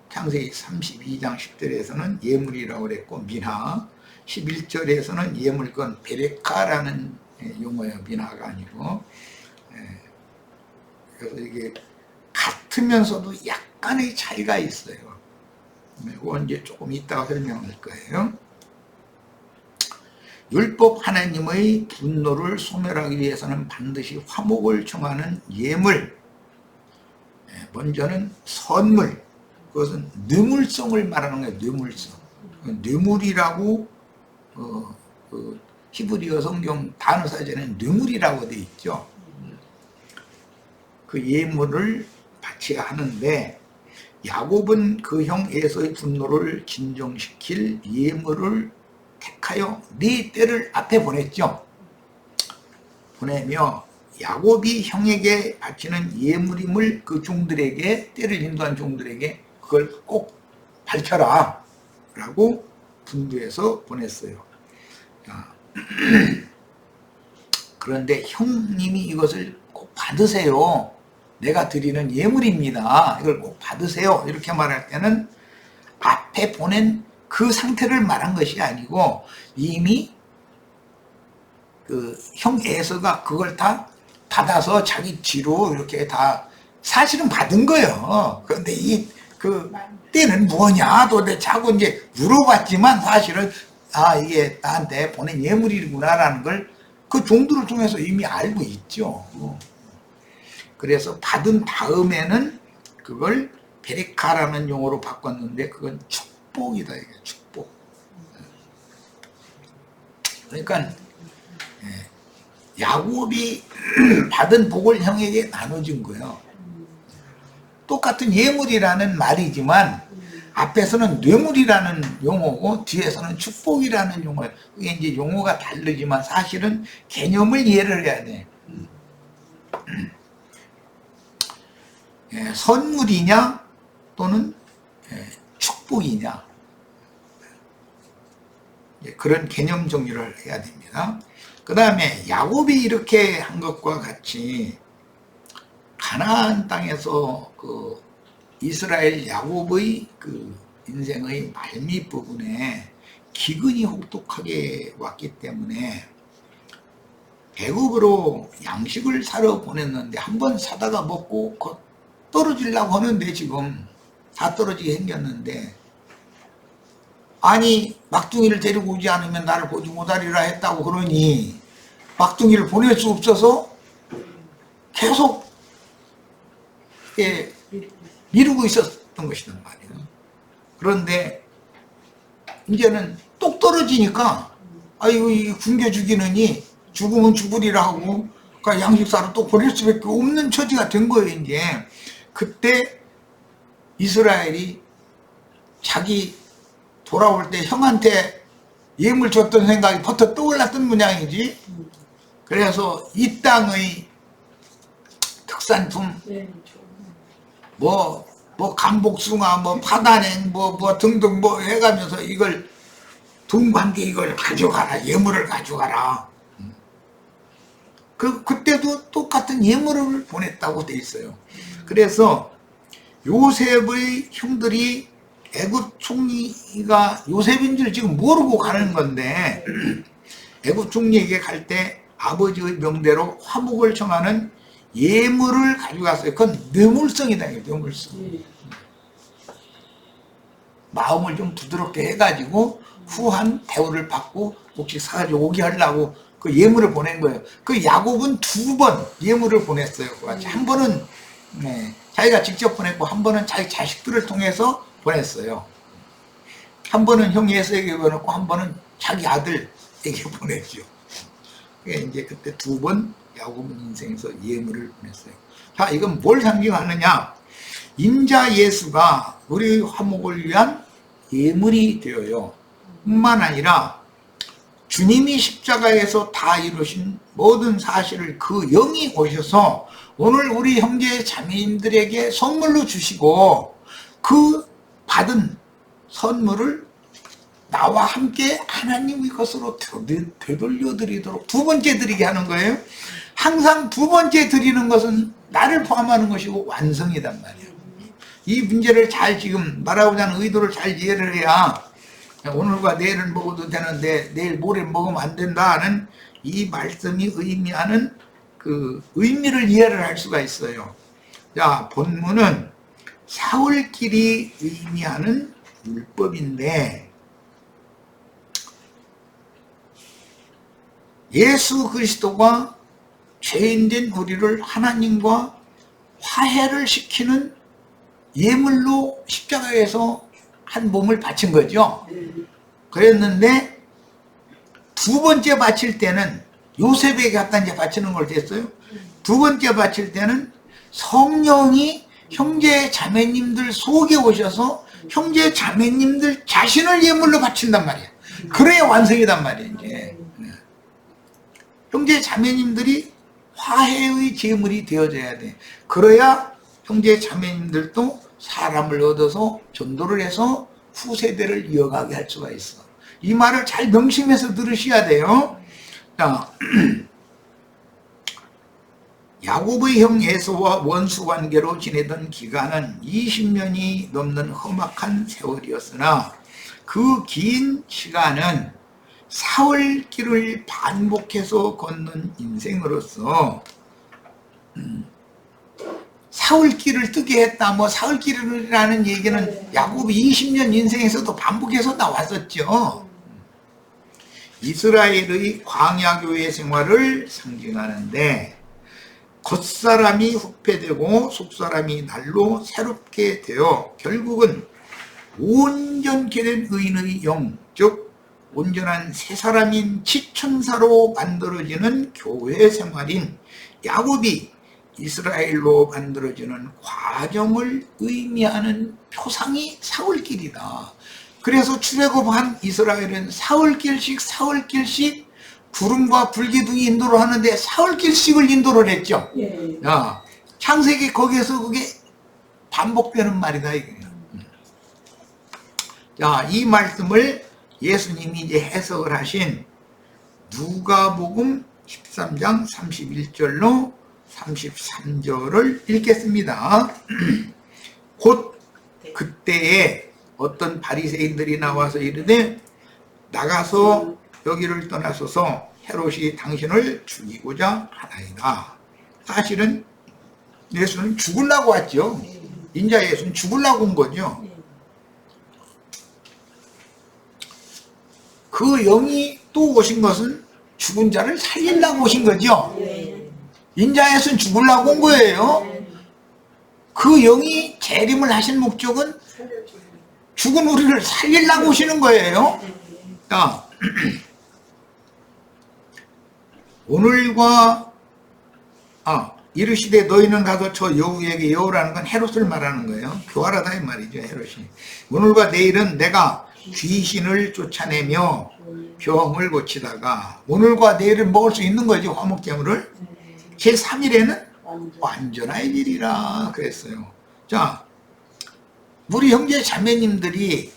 창세기 32장 10절에서는 예물이라고 그랬고 민하, 11절에서는 예물, 그건 베레카라는 용어예요. 민하가 아니고. 그래서 이게 같으면서도 약간의 차이가 있어요. 이건 이제 조금 이따가 설명할 거예요. 율법 하나님의 분노를 소멸하기 위해서는 반드시 화목을 청하는 예물, 먼저는 선물, 그것은 뇌물성을 말하는 거예요. 뇌물성. 뇌물이라고 그 히브리어 성경 단어사전에는 뇌물이라고 되어 있죠. 그 예물을 바쳐야 하는데 야곱은 그 형 에서의 분노를 진정시킬 예물을 택하여 네 때를 앞에 보냈죠. 보내며 야곱이 형에게 바치는 예물임을 그 종들에게, 때를 인도한 종들에게 그걸 꼭 밝혀라 라고 분부해서 보냈어요. 그런데 형님이 이것을 꼭 받으세요. 내가 드리는 예물입니다. 이걸 꼭 받으세요. 이렇게 말할 때는 앞에 보낸 그 상태를 말한 것이 아니고 이미 그 형 에서가 그걸 다 받아서 자기 뒤로 이렇게 다 사실은 받은 거예요. 그런데 이 그 때는 뭐냐 도대체 하고 이제 물어봤지만 사실은 이게 나한테 보낸 예물이구나라는 걸 그 종들을 통해서 이미 알고 있죠. 그래서 받은 다음에는 그걸 베레카라는 용어로 바꿨는데 그건 축복이다. 이게 축복. 그러니까 야곱이 받은 복을 형에게 나눠준 거예요. 똑같은 예물이라는 말이지만 앞에서는 뇌물이라는 용어고 뒤에서는 축복이라는 용어예요. 그게 이제 용어가 다르지만 사실은 개념을 이해를 해야 돼. 선물이냐 또는 축복이냐, 그런 개념 정리를 해야 됩니다. 그 다음에 야곱이 이렇게 한 것과 같이 가나안 땅에서 그 이스라엘 야곱의 그 인생의 말밑 부분에 기근이 혹독하게 왔기 때문에 애굽으로 양식을 사러 보냈는데 한 번 사다가 먹고 곧 떨어지려고 하는데 지금 다 떨어지게 생겼는데, 아니 막둥이를 데리고 오지 않으면 나를 보지 못하리라 했다고 그러니 막둥이를 보낼 수 없어서 계속 미루고 있었던 것이란 말이에요. 그런데 이제는 똑 떨어지니까 아이고 이 굶겨 죽이느니 죽으면 죽으리라 하고 그러니까 양식사로 또 보낼 수밖에 없는 처지가 된 거예요. 이제 그때 이스라엘이 자기 돌아올 때 형한테 예물 줬던 생각이 버터 떠올랐던 모양이지. 그래서 이 땅의 특산품 뭐 감복숭아 뭐 파단행 뭐 등등 뭐 해가면서 이걸 동관계 이걸 가져가라, 예물을 가져가라. 그때도 똑같은 예물을 보냈다고 돼 있어요. 그래서 요셉의 형들이 애굽 총리가 요셉인 줄 지금 모르고 가는 건데, 애굽 총리에게 갈 때 아버지의 명대로 화목을 청하는 예물을 가져갔어요. 그건 뇌물성이다. 뇌물성. 마음을 좀 부드럽게 해가지고 후한 대우를 받고 혹시 사가지고 오게 하려고 그 예물을 보낸 거예요. 그 야곱은 2번 예물을 보냈어요. 한 번은 자기가 직접 보냈고 한 번은 자기 자식들을 통해서 보냈어요. 한 번은 형 예수에게 보냈고 한 번은 자기 아들에게 보냈죠. 이제 그때 2번 야곱은 인생에서 예물을 보냈어요. 자, 이건 뭘 상징하느냐? 인자 예수가 우리 화목을 위한 예물이 되어요. 뿐만 아니라 주님이 십자가에서 다 이루신 모든 사실을 그 영이 오셔서 오늘 우리 형제 자매님들에게 선물로 주시고 그 받은 선물을 나와 함께 하나님의 것으로 되돌려 드리도록 2번째 드리게 하는 거예요. 항상 2번째 드리는 것은 나를 포함하는 것이고 완성이란 말이에요. 이 문제를 잘 지금 말하고자 하는 의도를 잘 이해를 해야 오늘과 내일은 먹어도 되는데 내일 모레 먹으면 안 된다는 이 말씀이 의미하는 그 의미를 이해를 할 수가 있어요. 자, 본문은 사흘길이 의미하는 율법인데, 예수 그리스도가 죄인된 우리를 하나님과 화해를 시키는 예물로 십자가에서 한 몸을 바친 거죠. 그랬는데 2번째 바칠 때는 요셉에게 갖다 이제 바치는 걸 됐어요. 2번째 바칠 때는 성령이 형제 자매님들 속에 오셔서 형제 자매님들 자신을 예물로 바친단 말이야. 그래야 완성이단 말이야. 이제 형제 자매님들이 화해의 제물이 되어져야 돼. 그래야 형제 자매님들도 사람을 얻어서 전도를 해서 후세대를 이어가게 할 수가 있어. 이 말을 잘 명심해서 들으셔야 돼요. 자, 야곱의 형 에서와 원수 관계로 지내던 기간은 20년이 넘는 험악한 세월이었으나 그 긴 시간은 사흘길을 반복해서 걷는 인생으로서 사흘길을 뜨게 했다. 뭐 사흘길이라는 얘기는 야곱이 20년 인생에서도 반복해서 나왔었죠. 이스라엘의 광야교회 생활을 상징하는데 겉사람이 후패되고 속사람이 날로 새롭게 되어 결국은 온전케 된 의인의 영, 즉 온전한 새 사람인 지천사로 만들어지는 교회 생활인 야곱이 이스라엘로 만들어지는 과정을 의미하는 표상이 사흘길이다. 그래서 출애굽한 이스라엘은 사흘길씩 구름과 불기둥이 인도를 하는데 사흘길씩을 인도를 했죠. 야, 창세기 거기에서 그게 반복되는 말이다 이거예요. 자, 이 말씀을 예수님이 이제 해석을 하신 누가복음 13장 31절로 33절을 읽겠습니다. 곧 그때에 어떤 바리새인들이 나와서 이르되 나가서 여기를 떠나소서 헤롯이 당신을 죽이고자 하나이다. 사실은 예수는 죽으려고 왔죠. 인자 예수는 죽으려고 온 거죠. 그 영이 또 오신 것은 죽은 자를 살리려고 오신 거죠. 인자 예수는 죽으려고 온 거예요. 그 영이 재림을 하신 목적은 죽은 우리를 살리려고 오시는 거예요. 자, 오늘과 이르시되 너희는 가서 저 여우에게, 여우라는 건 헤롯을 말하는 거예요. 교활하다 이 말이죠. 헤롯이. 오늘과 내일은 내가 귀신을 쫓아내며 병을 고치다가, 오늘과 내일은 먹을 수 있는 거지, 화목제물을. 제3일에는 완전하리라 그랬어요. 자, 우리 형제 자매님들이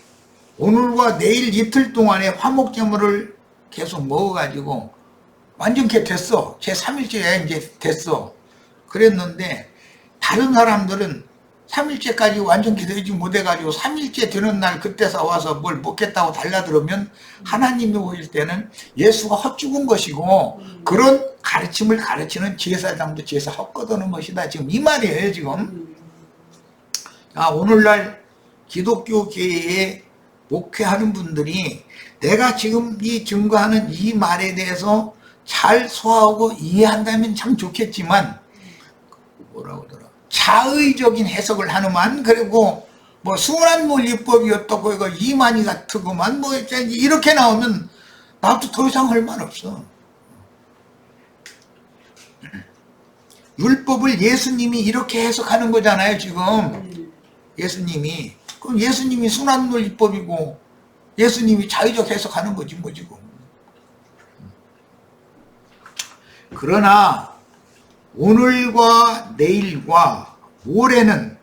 오늘과 내일 이틀 동안에 화목제물을 계속 먹어가지고 완전케 됐어. 제3일째에 이제 됐어. 그랬는데 다른 사람들은 3일째까지 완전케 되지 못해가지고 3일째 되는 날 그때서 와서 뭘 먹겠다고 달라들으면 하나님이 보실 때는 예수가 헛죽은 것이고 그런 가르침을 가르치는 제사장도 제사 헛거두는 것이다. 지금 이 말이에요, 지금. 오늘날 기독교계에 목회하는 분들이 내가 지금 이 증거하는 이 말에 대해서 잘 소화하고 이해한다면 참 좋겠지만, 뭐라고 하더라, 자의적인 해석을 하는만, 그리고 뭐 순환물리법이 어떻고 이거 이만희 같으고만 뭐 이렇게 나오면 나도 더 이상 할 말 없어. 율법을 예수님이 이렇게 해석하는 거잖아요, 지금. 예수님이. 그럼 예수님이 순환물리법이고 예수님이 자의적 해석하는 거지 뭐 지금. 그러나 오늘과 내일과 모레는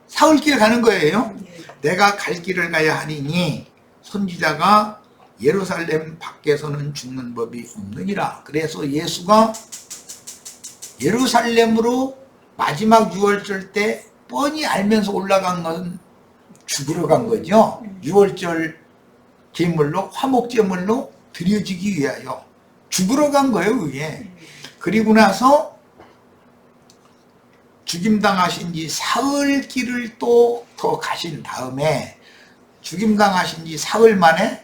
사흘길 가는 거예요. 내가 갈 길을 가야 하리니 선지자가 예루살렘 밖에서는 죽는 법이 없느니라. 그래서 예수가 예루살렘으로 마지막 유월절 때 뻔히 알면서 올라간 것은 죽으러 간 거죠. 유월절 제물로, 화목제물로 드려지기 위하여 죽으러 간 거예요, 그게. 그리고 나서 죽임당하신 지 사흘 길을 또 더 가신 다음에 죽임당하신 지 사흘 만에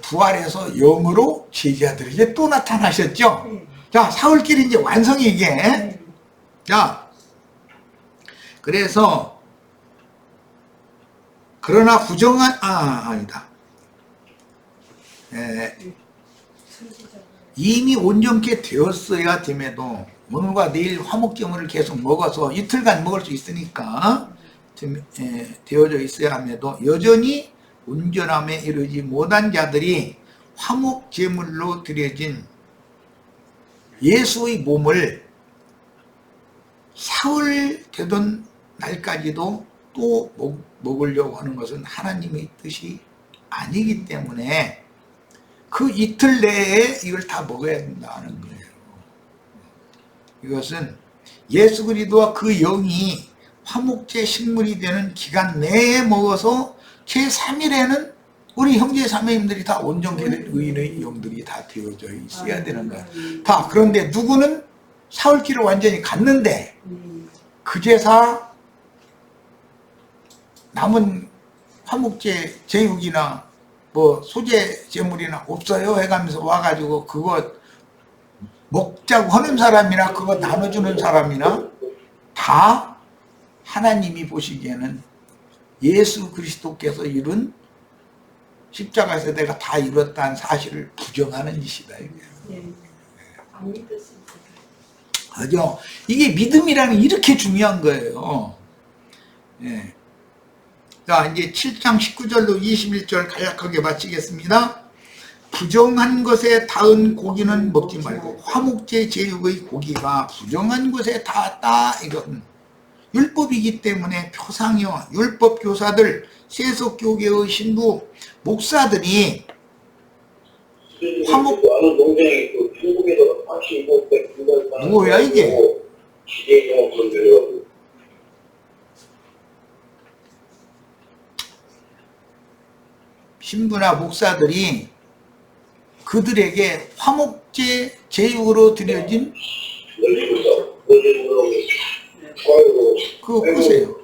부활해서 영으로 제자들에게 또 나타나셨죠. 자, 사흘 길이 이제 완성이 이게. 자, 그래서 그러나 부정한 아니다. 이미 온전케 되었어야 됨에도 오늘과 내일 화목제물을 계속 먹어서 이틀간 먹을 수 있으니까 되어져 있어야 함에도 여전히 온전함에 이르지 못한 자들이 화목제물로 드려진 예수의 몸을 사흘 되던 날까지도 또 먹으려고 하는 것은 하나님의 뜻이 아니기 때문에 그 이틀 내에 이걸 다 먹어야 된다는 거예요. 이것은 예수 그리스도와 그 영이 화목제 식물이 되는 기간 내에 먹어서 제3일에는 우리 형제 자매님들이 다 온전케 된 의인의 영들이 다 되어져 있어야 되는 거야. 다. 그런데 누구는 사흘길을 완전히 갔는데 그 제사 남은 화목제 제육이나 뭐 소재 제물이나 없어요 해가면서 와가지고 그거 먹자고 하는 사람이나 그거 나눠주는 사람이나 다 하나님이 보시기에는 예수 그리스도께서 이룬 십자가에서 내가 다 이뤘다는 사실을 부정하는 짓이다. 그죠? 이게 믿음이라는 게 이렇게 중요한 거예요. 예. 자, 이제 7장 19절로 21절 간략하게 마치겠습니다. 부정한 것에 닿은 고기는 먹지 말고 화목제 제육의 고기가 부정한 것에 닿았다. 이건 율법이기 때문에 표상이요, 율법 교사들, 세속교계의 신부, 목사들이 화목 아는 동생이 그 중국에서 박씨 입을 때 뭐야 이게? 지대경 그런 데려가고 신부나 목사들이 그들에게 화목제 제육으로 드려진 그거 보세요.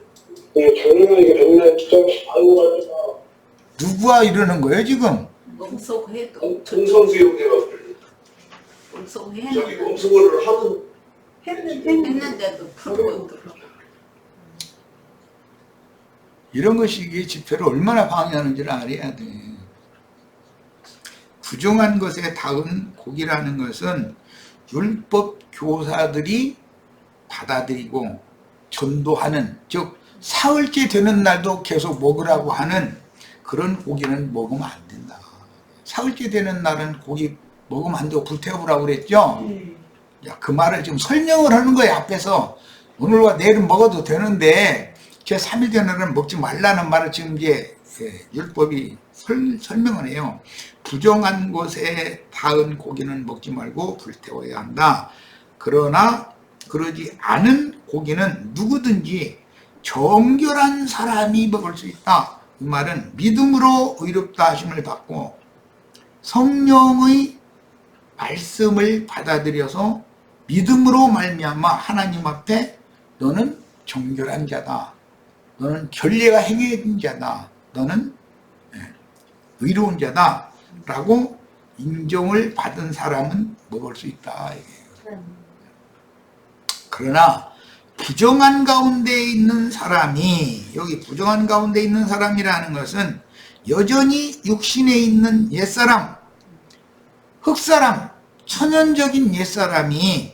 누구와 이러는 거예요 지금? 멍석회도 동성교육이라고 멍석회 저기 했는데 검수고를 하는 했는데도 풀고 있더라고. 이런 것이 이게 집회를 얼마나 방해하는지를 알아야 돼. 부정한 것에 닿은 고기라는 것은 율법 교사들이 받아들이고 전도하는, 즉 사흘째 되는 날도 계속 먹으라고 하는 그런 고기는 먹으면 안 된다. 사흘째 되는 날은 고기 먹으면 안 되고 불태우라고 그랬죠. 야, 그 말을 지금 설명을 하는 거예요. 앞에서 오늘과 내일은 먹어도 되는데 제 3일 되는 날은 먹지 말라는 말을 지금 이제 율법이 설명을 해요. 부정한 것에 닿은 고기는 먹지 말고 불태워야 한다. 그러나 그러지 않은 고기는 누구든지 정결한 사람이 먹을 수 있다. 이 말은 믿음으로 의롭다 하심을 받고 성령의 말씀을 받아들여서 믿음으로 말미암아 하나님 앞에 너는 정결한 자다. 너는 결례가 행해진 자다. 너는 의로운 자다. 라고 인정을 받은 사람은 먹을 수 있다. 그러나 부정한 가운데 있는 사람이, 여기 부정한 가운데 있는 사람이라는 것은 여전히 육신에 있는 옛사람, 흑사람, 천연적인 옛사람이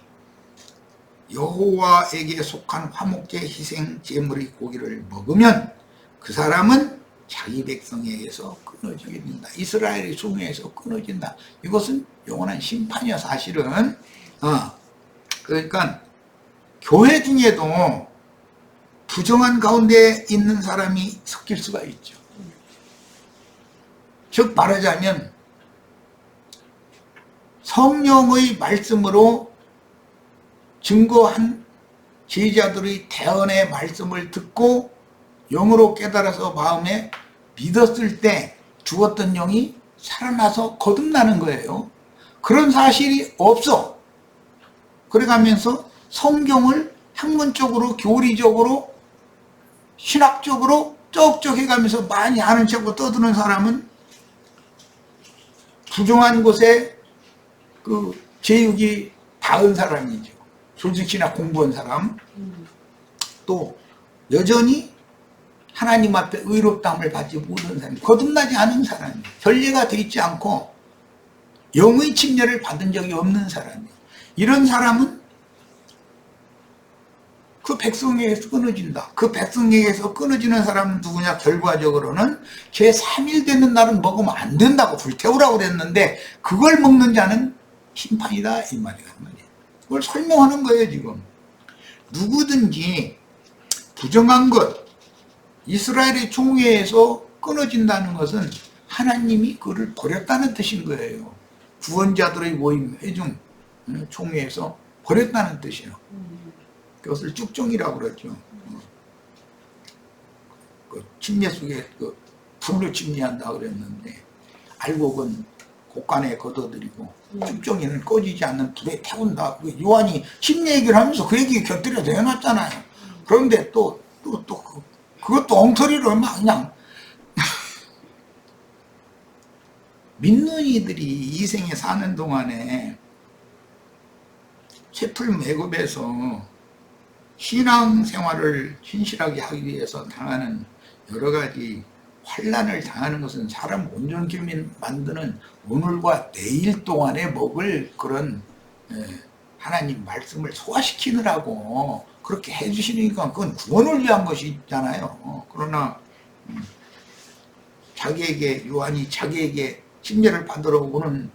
여호와에게 속한 화목제 희생 제물의 고기를 먹으면 그 사람은 자기 백성에게서 끊어지게 된다. 이스라엘의 종에서 끊어진다. 이것은 영원한 심판이야 사실은. 그러니까 교회 중에도 부정한 가운데 있는 사람이 섞일 수가 있죠. 즉 말하자면 성령의 말씀으로 증거한 제자들의 대언의 말씀을 듣고 영으로 깨달아서 마음에 믿었을 때 죽었던 영이 살아나서 거듭나는 거예요. 그런 사실이 없어. 그래가면서 성경을 학문적으로, 교리적으로, 신학적으로 쩍쩍 해가면서 많이 아는 척하고 떠드는 사람은 부정한 곳에 그 제육이 닿은 사람이죠. 조직신학 공부한 사람. 또 여전히 하나님 앞에 의롭다함을 받지 못한 사람, 거듭나지 않은 사람이에요. 결례가 되어 있지 않고 영의 침례를 받은 적이 없는 사람이에요. 이런 사람은 그 백성에게서 끊어진다. 그 백성에게서 끊어지는 사람은 누구냐? 결과적으로는 제3일 되는 날은 먹으면 안 된다고 불태우라고 그랬는데 그걸 먹는 자는 심판이다 이 말이야. 그걸 설명하는 거예요 지금. 누구든지 부정한 것, 이스라엘의 총회에서 끊어진다는 것은 하나님이 그를 버렸다는 뜻인 거예요. 구원자들의 모임 회중 총회에서 버렸다는 뜻이에요. 그것을 쭉종이라고 그러죠. 그 침례 속에 그 불로 침례한다 그랬는데 알고 그건 곳간에 걷어들이고 쭉종이는 꺼지지 않는 불에 태운다. 요한이 침례 얘기를 하면서 그 얘기 곁들여서 해놨잖아요. 그런데 그것도 엉터리로 막 그냥 믿는 이들이 이 생에 사는 동안에 쇠풀 매급에서 신앙생활을 신실하게 하기 위해서 당하는 여러 가지 환난을 당하는 것은 사람 온전케 만드는 오늘과 내일 동안에 먹을 그런 하나님 말씀을 소화시키느라고 그렇게 해주시니까 그건 구원을 위한 것이잖아요. 그러나 자기에게 요한이 자기에게 침례를 받으러 오는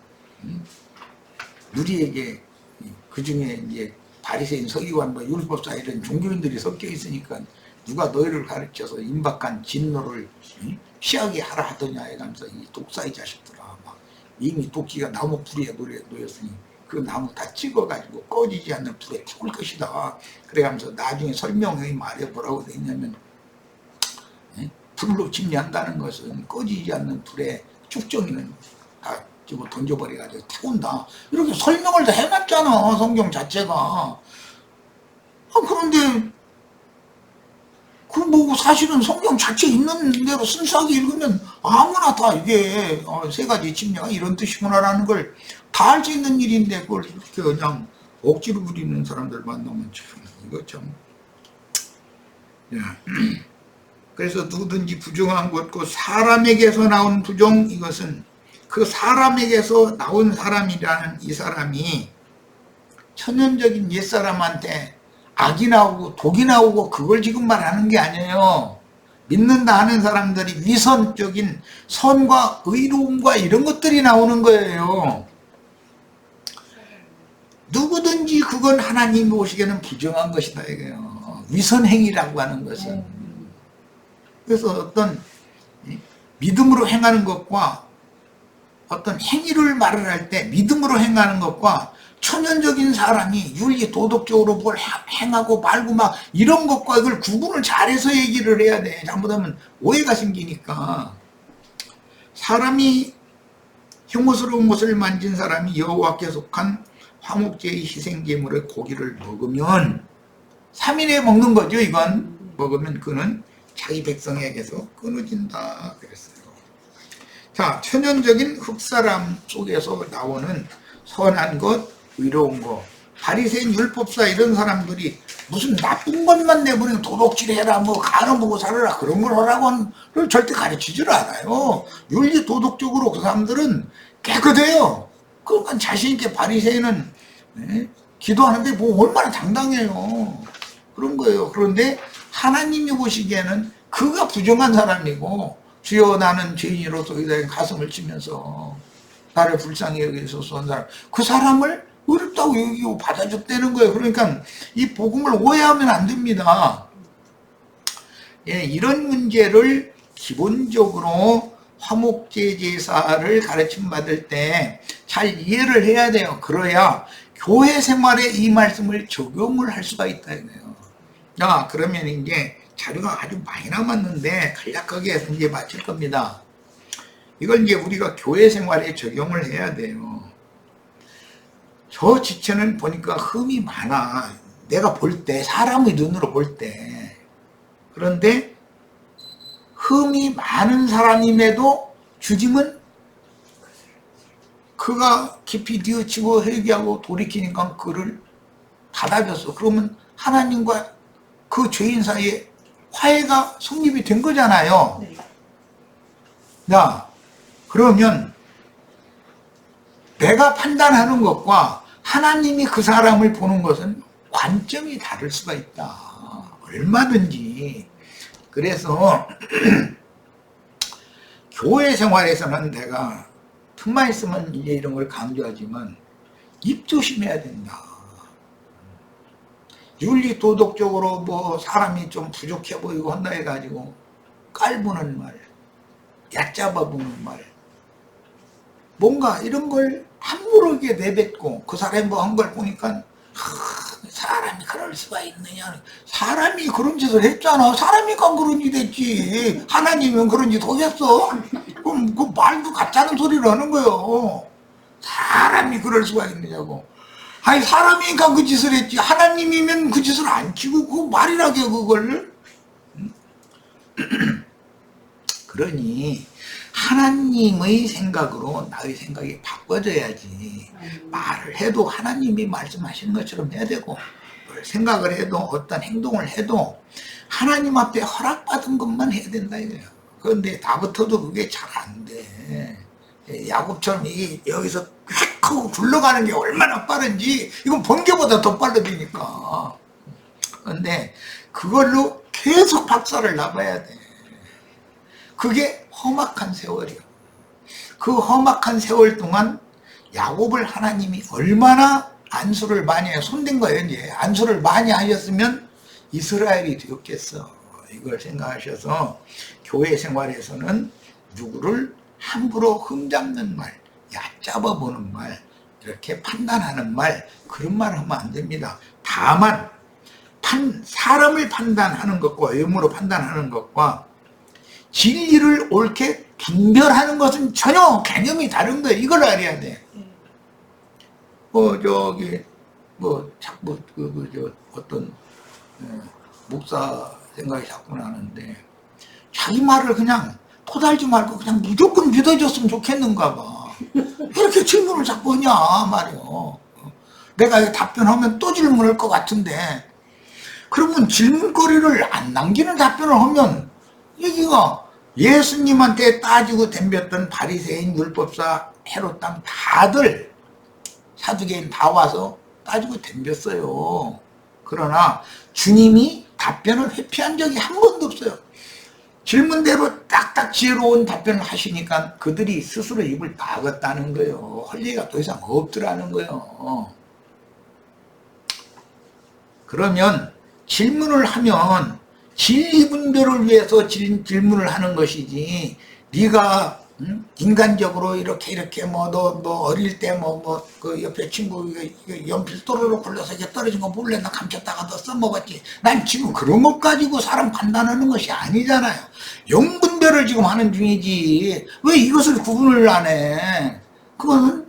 누리에게 그 중에 이제 바리새인, 서기관, 율법사 이런 종교인들이 섞여 있으니까 누가 너희를 가르쳐서 임박한 진노를 피하게 하라 하더냐 해가면서 이 독사의 자식들아 막 이미 도끼가 나무 불에 놓였으니 그 나무 다 찍어가지고 꺼지지 않는 불에 태울 것이다. 그래가면서 나중에 설명의 말에 뭐라고 돼 있냐면 불로 침례한다는 것은 꺼지지 않는 불에 쭉정이는 다 집어 던져버려가지고 태운다. 이렇게 설명을 다 해놨잖아, 성경 자체가. 그런데 그 뭐 사실은 성경 자체 있는 대로 순수하게 읽으면 아무나 다 이게 세 가지 침례가 이런 뜻이구나라는 걸 다 알 수 있는 일인데 그걸 이렇게 그냥 억지로 부리는 사람들 만나면 참 이거 참. 예. 그래서 누구든지 부정한 것, 그 사람에게서 나온 부정, 이것은 그 사람에게서 나온 사람이라는 이 사람이 천연적인 옛사람한테 악이 나오고 독이 나오고 그걸 지금 말하는 게 아니에요. 믿는다 하는 사람들이 위선적인 선과 의로움과 이런 것들이 나오는 거예요. 누구든지 그건 하나님 보시기에는 부정한 것이다 이거예요. 위선행위라고 하는 것은. 그래서 어떤 믿음으로 행하는 것과 어떤 행위를 말을 할 때 믿음으로 행하는 것과 천연적인 사람이 윤리 도덕적으로 뭘 행하고 말고 막 이런 것과 이걸 구분을 잘해서 얘기를 해야 돼. 잘못하면 오해가 생기니까. 사람이 혐오스러운 것을 만진 사람이 여호와께 속한 화목제의 희생제물의 고기를 먹으면 3일에 먹는 거죠. 이건 먹으면 그는 자기 백성에게서 끊어진다 그랬어요. 자, 천연적인 흑사람 속에서 나오는 선한 것, 의로운 것, 바리새인 율법사 이런 사람들이 무슨 나쁜 것만 내버리고 도덕질해라, 뭐 간을 보고 살아라 그런 걸 하라고는 절대 가르치질 않아요. 윤리 도덕적으로 그 사람들은 깨끗해요. 그러니까 자신 있게 바리새인은 기도하는데 뭐 얼마나 당당해요. 그런 거예요. 그런데 하나님이 보시기에는 그가 부정한 사람이고 주여 나는 죄인으로서 의자에 가슴을 치면서 나를 불쌍히 여기소서 한 사람, 그 사람을 어렵다고 여기고 받아줬다는 거예요. 그러니까 이 복음을 오해하면 안 됩니다. 예, 이런 문제를 기본적으로 화목제 제사를 가르침 받을 때 잘 이해를 해야 돼요. 그래야 교회 생활에 이 말씀을 적용을 할 수가 있다 이거예요. 자, 그러면 이제 자료가 아주 많이 남았는데 간략하게 이제 마칠 겁니다. 이걸 이제 우리가 교회 생활에 적용을 해야 돼요. 저 지체는 보니까 흠이 많아. 내가 볼 때, 사람의 눈으로 볼 때. 그런데 흠이 많은 사람임에도 주님은 그가 깊이 뉘우치고 회개하고 돌이키니까 그를 받아줬어. 그러면 하나님과 그 죄인 사이에 화해가 성립이 된 거잖아요. 자, 그러면 내가 판단하는 것과 하나님이 그 사람을 보는 것은 관점이 다를 수가 있다. 얼마든지. 그래서 교회 생활에서는 내가 틈만 있으면 이제 이런 걸 강조하지만 입 조심해야 된다. 윤리 도덕적으로 뭐 사람이 좀 부족해 보이고 한다 해가지고 깔보는 말, 얕잡아 보는 말, 뭔가 이런 걸 함부로 이렇게 내뱉고 그 사람이 뭐 한 걸 보니까 사람이 그럴 수가 있느냐. 사람이 그런 짓을 했잖아. 사람이니까 그런 짓 했지. 하나님은 그런 짓 하겠어? 그럼 그 말도 같다는 소리를 하는 거예요. 사람이 그럴 수가 있느냐고. 아니 사람이니까 그 짓을 했지. 하나님이면 그 짓을 안 치고 그 말이라게 그걸. 그러니 하나님의 생각으로 나의 생각이 바꿔져야지. 말을 해도 하나님이 말씀하시는 것처럼 해야 되고, 뭘 생각을 해도 어떤 행동을 해도 하나님 앞에 허락받은 것만 해야 된다 이거예요. 그런데 다부터도 그게 잘 안 돼. 야곱처럼 이게 여기서 휙 하고 굴러가는 게 얼마나 빠른지 이건 번개보다 더 빠르다니까. 그런데 그걸로 계속 박살을 나봐야 돼. 그게 험악한 세월이야. 그 험악한 세월 동안 야곱을 하나님이 얼마나 안수를 많이 해 손댄 거예요. 이제 안수를 많이 하셨으면 이스라엘이 되었겠어. 이걸 생각하셔서 교회 생활에서는 누구를 함부로 흠잡는 말, 얕잡아 보는 말, 이렇게 판단하는 말, 그런 말 하면 안 됩니다. 다만 사람을 판단하는 것과 외모로 판단하는 것과 진리를 옳게 분별하는 것은 전혀 개념이 다른 거예요. 이걸 알아야 돼. 어떤 목사 생각이 자꾸 나는데, 자기 말을 그냥 토달지 말고 그냥 무조건 믿어줬으면 좋겠는가 봐. 이렇게 질문을 자꾸 하냐 말이요. 내가 답변하면 또 질문할 것 같은데, 그러면 질문거리를 안 남기는 답변을 하면, 여기가 예수님한테 따지고 덤볐던 바리새인, 율법사, 헤롯당 다들 사두개인 다 와서 따지고 덤볐어요. 그러나 주님이 답변을 회피한 적이 한 번도 없어요. 질문대로 딱딱 지혜로운 답변을 하시니까 그들이 스스로 입을 닫았다는 거예요. 할 얘기가 더 이상 없더라는 거예요. 그러면 질문을 하면 진리 분별을 위해서 질문을 하는 것이지, 네가 인간적으로 이렇게 뭐 너 어릴 때 그 옆에 친구 연필 또르르 굴러서 이게 떨어진 거 몰래 나 감췄다가 너 써먹었지. 난 지금 그런 것 가지고 사람 판단하는 것이 아니잖아요. 영분별을 지금 하는 중이지 왜 이것을 구분을 안 해. 그거는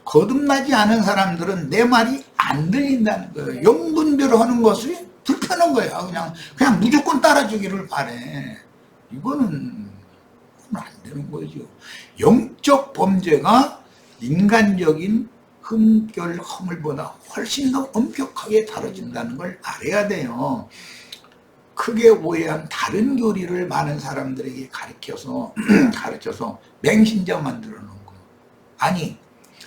거듭나지 않은 사람들은 내 말이 안 들린다는 거예요. 영분별을 하는 것이 불편한 거예요. 그냥 무조건 따라주기를 바래. 이거는 안 되는 거죠. 영적 범죄가 인간적인 흠결 허물보다 훨씬 더 엄격하게 다뤄진다는 걸 알아야 돼요. 크게 오해한 다른 교리를 많은 사람들에게 가르쳐서 맹신자 만들어 놓은 거. 아니,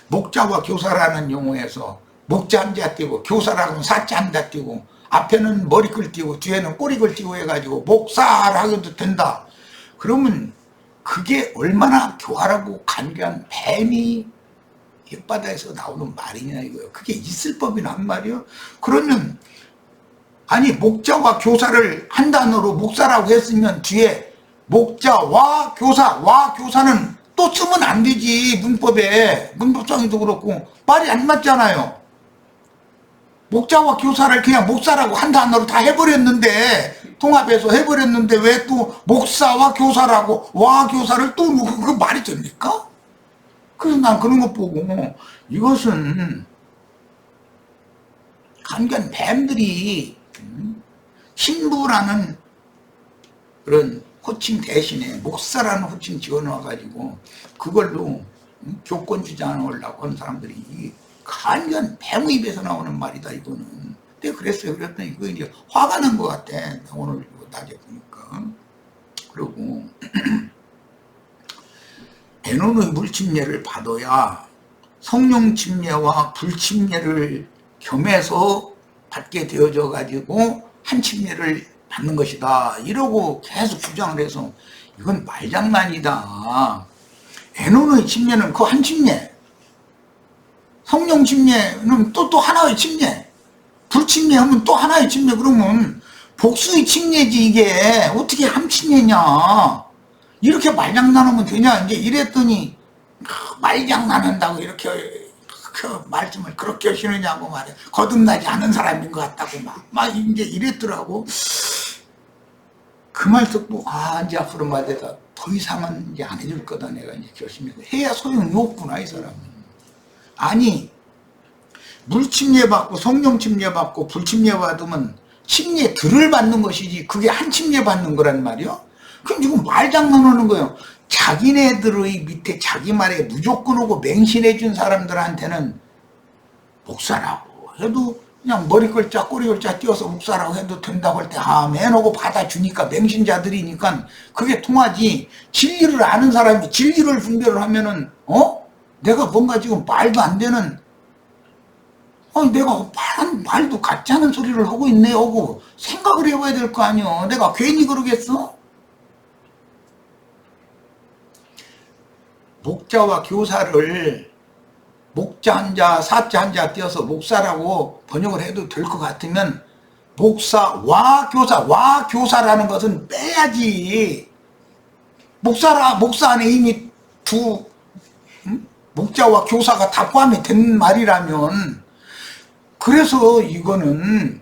목자와 교사라는 용어에서 목자 한자 띄고 교사라고는 사자 한자 띄고 앞에는 머리글 띄고 뒤에는 꼬리글 띄고 해가지고 목사라고도 된다. 그러면 그게 얼마나 교활하고 간교한 뱀이 혓바다에서 나오는 말이냐 이거예요. 그게 있을 법이나 한 말이요. 그러면 아니 목자와 교사를 한 단어로 목사라고 했으면 뒤에 목자와 교사는 또 쓰면 안 되지. 문법에 문법상에도 그렇고 말이 안 맞잖아요. 목자와 교사를 그냥 목사라고 한 단어로 다 해버렸는데, 통합해서 해버렸는데 왜 또 목사와 교사라고 와 교사를 또 그 말이 됩니까? 그래서 난 그런 거 보고 이것은 간교한 뱀들이 신부라는 그런 호칭 대신에 목사라는 호칭 지어넣어가지고 그걸로 교권 주장하려고 하는 사람들이 간교한 뱀의 입에서 나오는 말이다 이거는. 근데 그랬어요. 그랬더니 그거 이제 화가 난 것 같아. 오늘 낮에 보니까. 그리고 에논의 물침례를 받아야 성령 침례와 불침례를 겸해서 받게 되어져 가지고 한 침례를 받는 것이다. 이러고 계속 주장을 해서 이건 말장난이다. 에논의 침례는 그 한 침례. 성령 침례는 또 하나의 침례. 불침례 하면 또 하나의 침례. 그러면 복수의 침례지 이게 어떻게 한 침례냐. 이렇게 말장난하면 되냐. 이제 이랬더니 말장난한다고 이렇게 그 말씀을 그렇게 하시느냐고 말해. 거듭나지 않은 사람인 것 같다고 막 이제 이랬더라고. 그 말 듣고 이제 앞으로 말해서 더 이상은 이제 안 해줄 거다. 내가 이제 결심해서 해야 소용이 없구나 이 사람은. 아니 물침례 받고 성령 침례 받고 불침례 받으면 침례들을 받는 것이지 그게 한 침례 받는 거란 말이요. 그럼 지금 말장난하는 거예요. 자기네들의 밑에 자기 말에 무조건 오고 맹신해 준 사람들한테는 목사라고 해도 그냥 머리 글자 꼬리 글자 띄워서 목사라고 해도 된다고 할 때 아멘 하고 받아주니까 맹신자들이니까 그게 통하지. 진리를 아는 사람이 진리를 분별을 하면은 내가 뭔가 지금 말도 안 되는 내가 말도 같지 않은 소리를 하고 있네 하고 생각을 해봐야 될 거 아니야. 내가 괜히 그러겠어? 목자와 교사를 목자 한자 사자 한자 띄어서 목사라고 번역을 해도 될 것 같으면 목사와 교사라는 것은 빼야지. 목사 안에 이미 목자와 교사가 다 포함이 된 말이라면. 그래서 이거는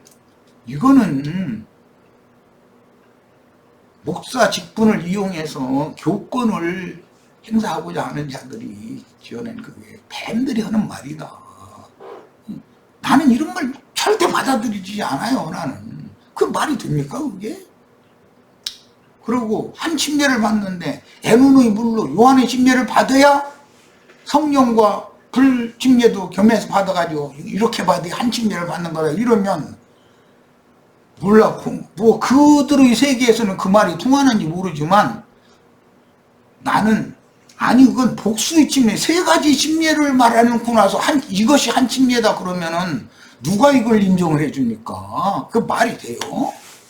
목사 직분을 이용해서 교권을 행사하고자 하는 자들이 지어낸 그게 뱀들이 하는 말이다. 나는 이런 말 절대 받아들이지 않아요. 나는 그 말이 됩니까 그게? 그리고 한 침례를 받는데 에논의 물로 요한의 침례를 받아야 성령과 불침례도 겸해서 받아가지고 이렇게 받아야 한 침례를 받는 거다 이러면 몰라 뭐 그들의 세계에서는 그 말이 통하는지 모르지만 나는 아니 그건 복수의 침례 세 가지 침례를 말해놓고 나서 이것이 한 침례다 그러면은 누가 이걸 인정을 해줍니까? 그 말이 돼요?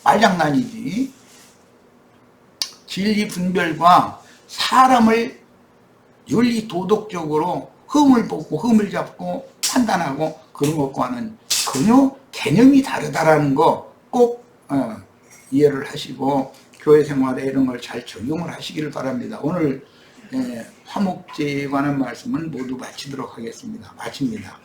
말장난이지. 진리 분별과 사람을 윤리 도덕적으로 흠을 보고 흠을 잡고 판단하고 그런 것과는 전혀 개념이 다르다라는 거 꼭 이해를 하시고 교회 생활에 이런 걸 잘 적용을 하시기를 바랍니다. 오늘 화목제에 관한 말씀은 모두 마치도록 하겠습니다. 마칩니다.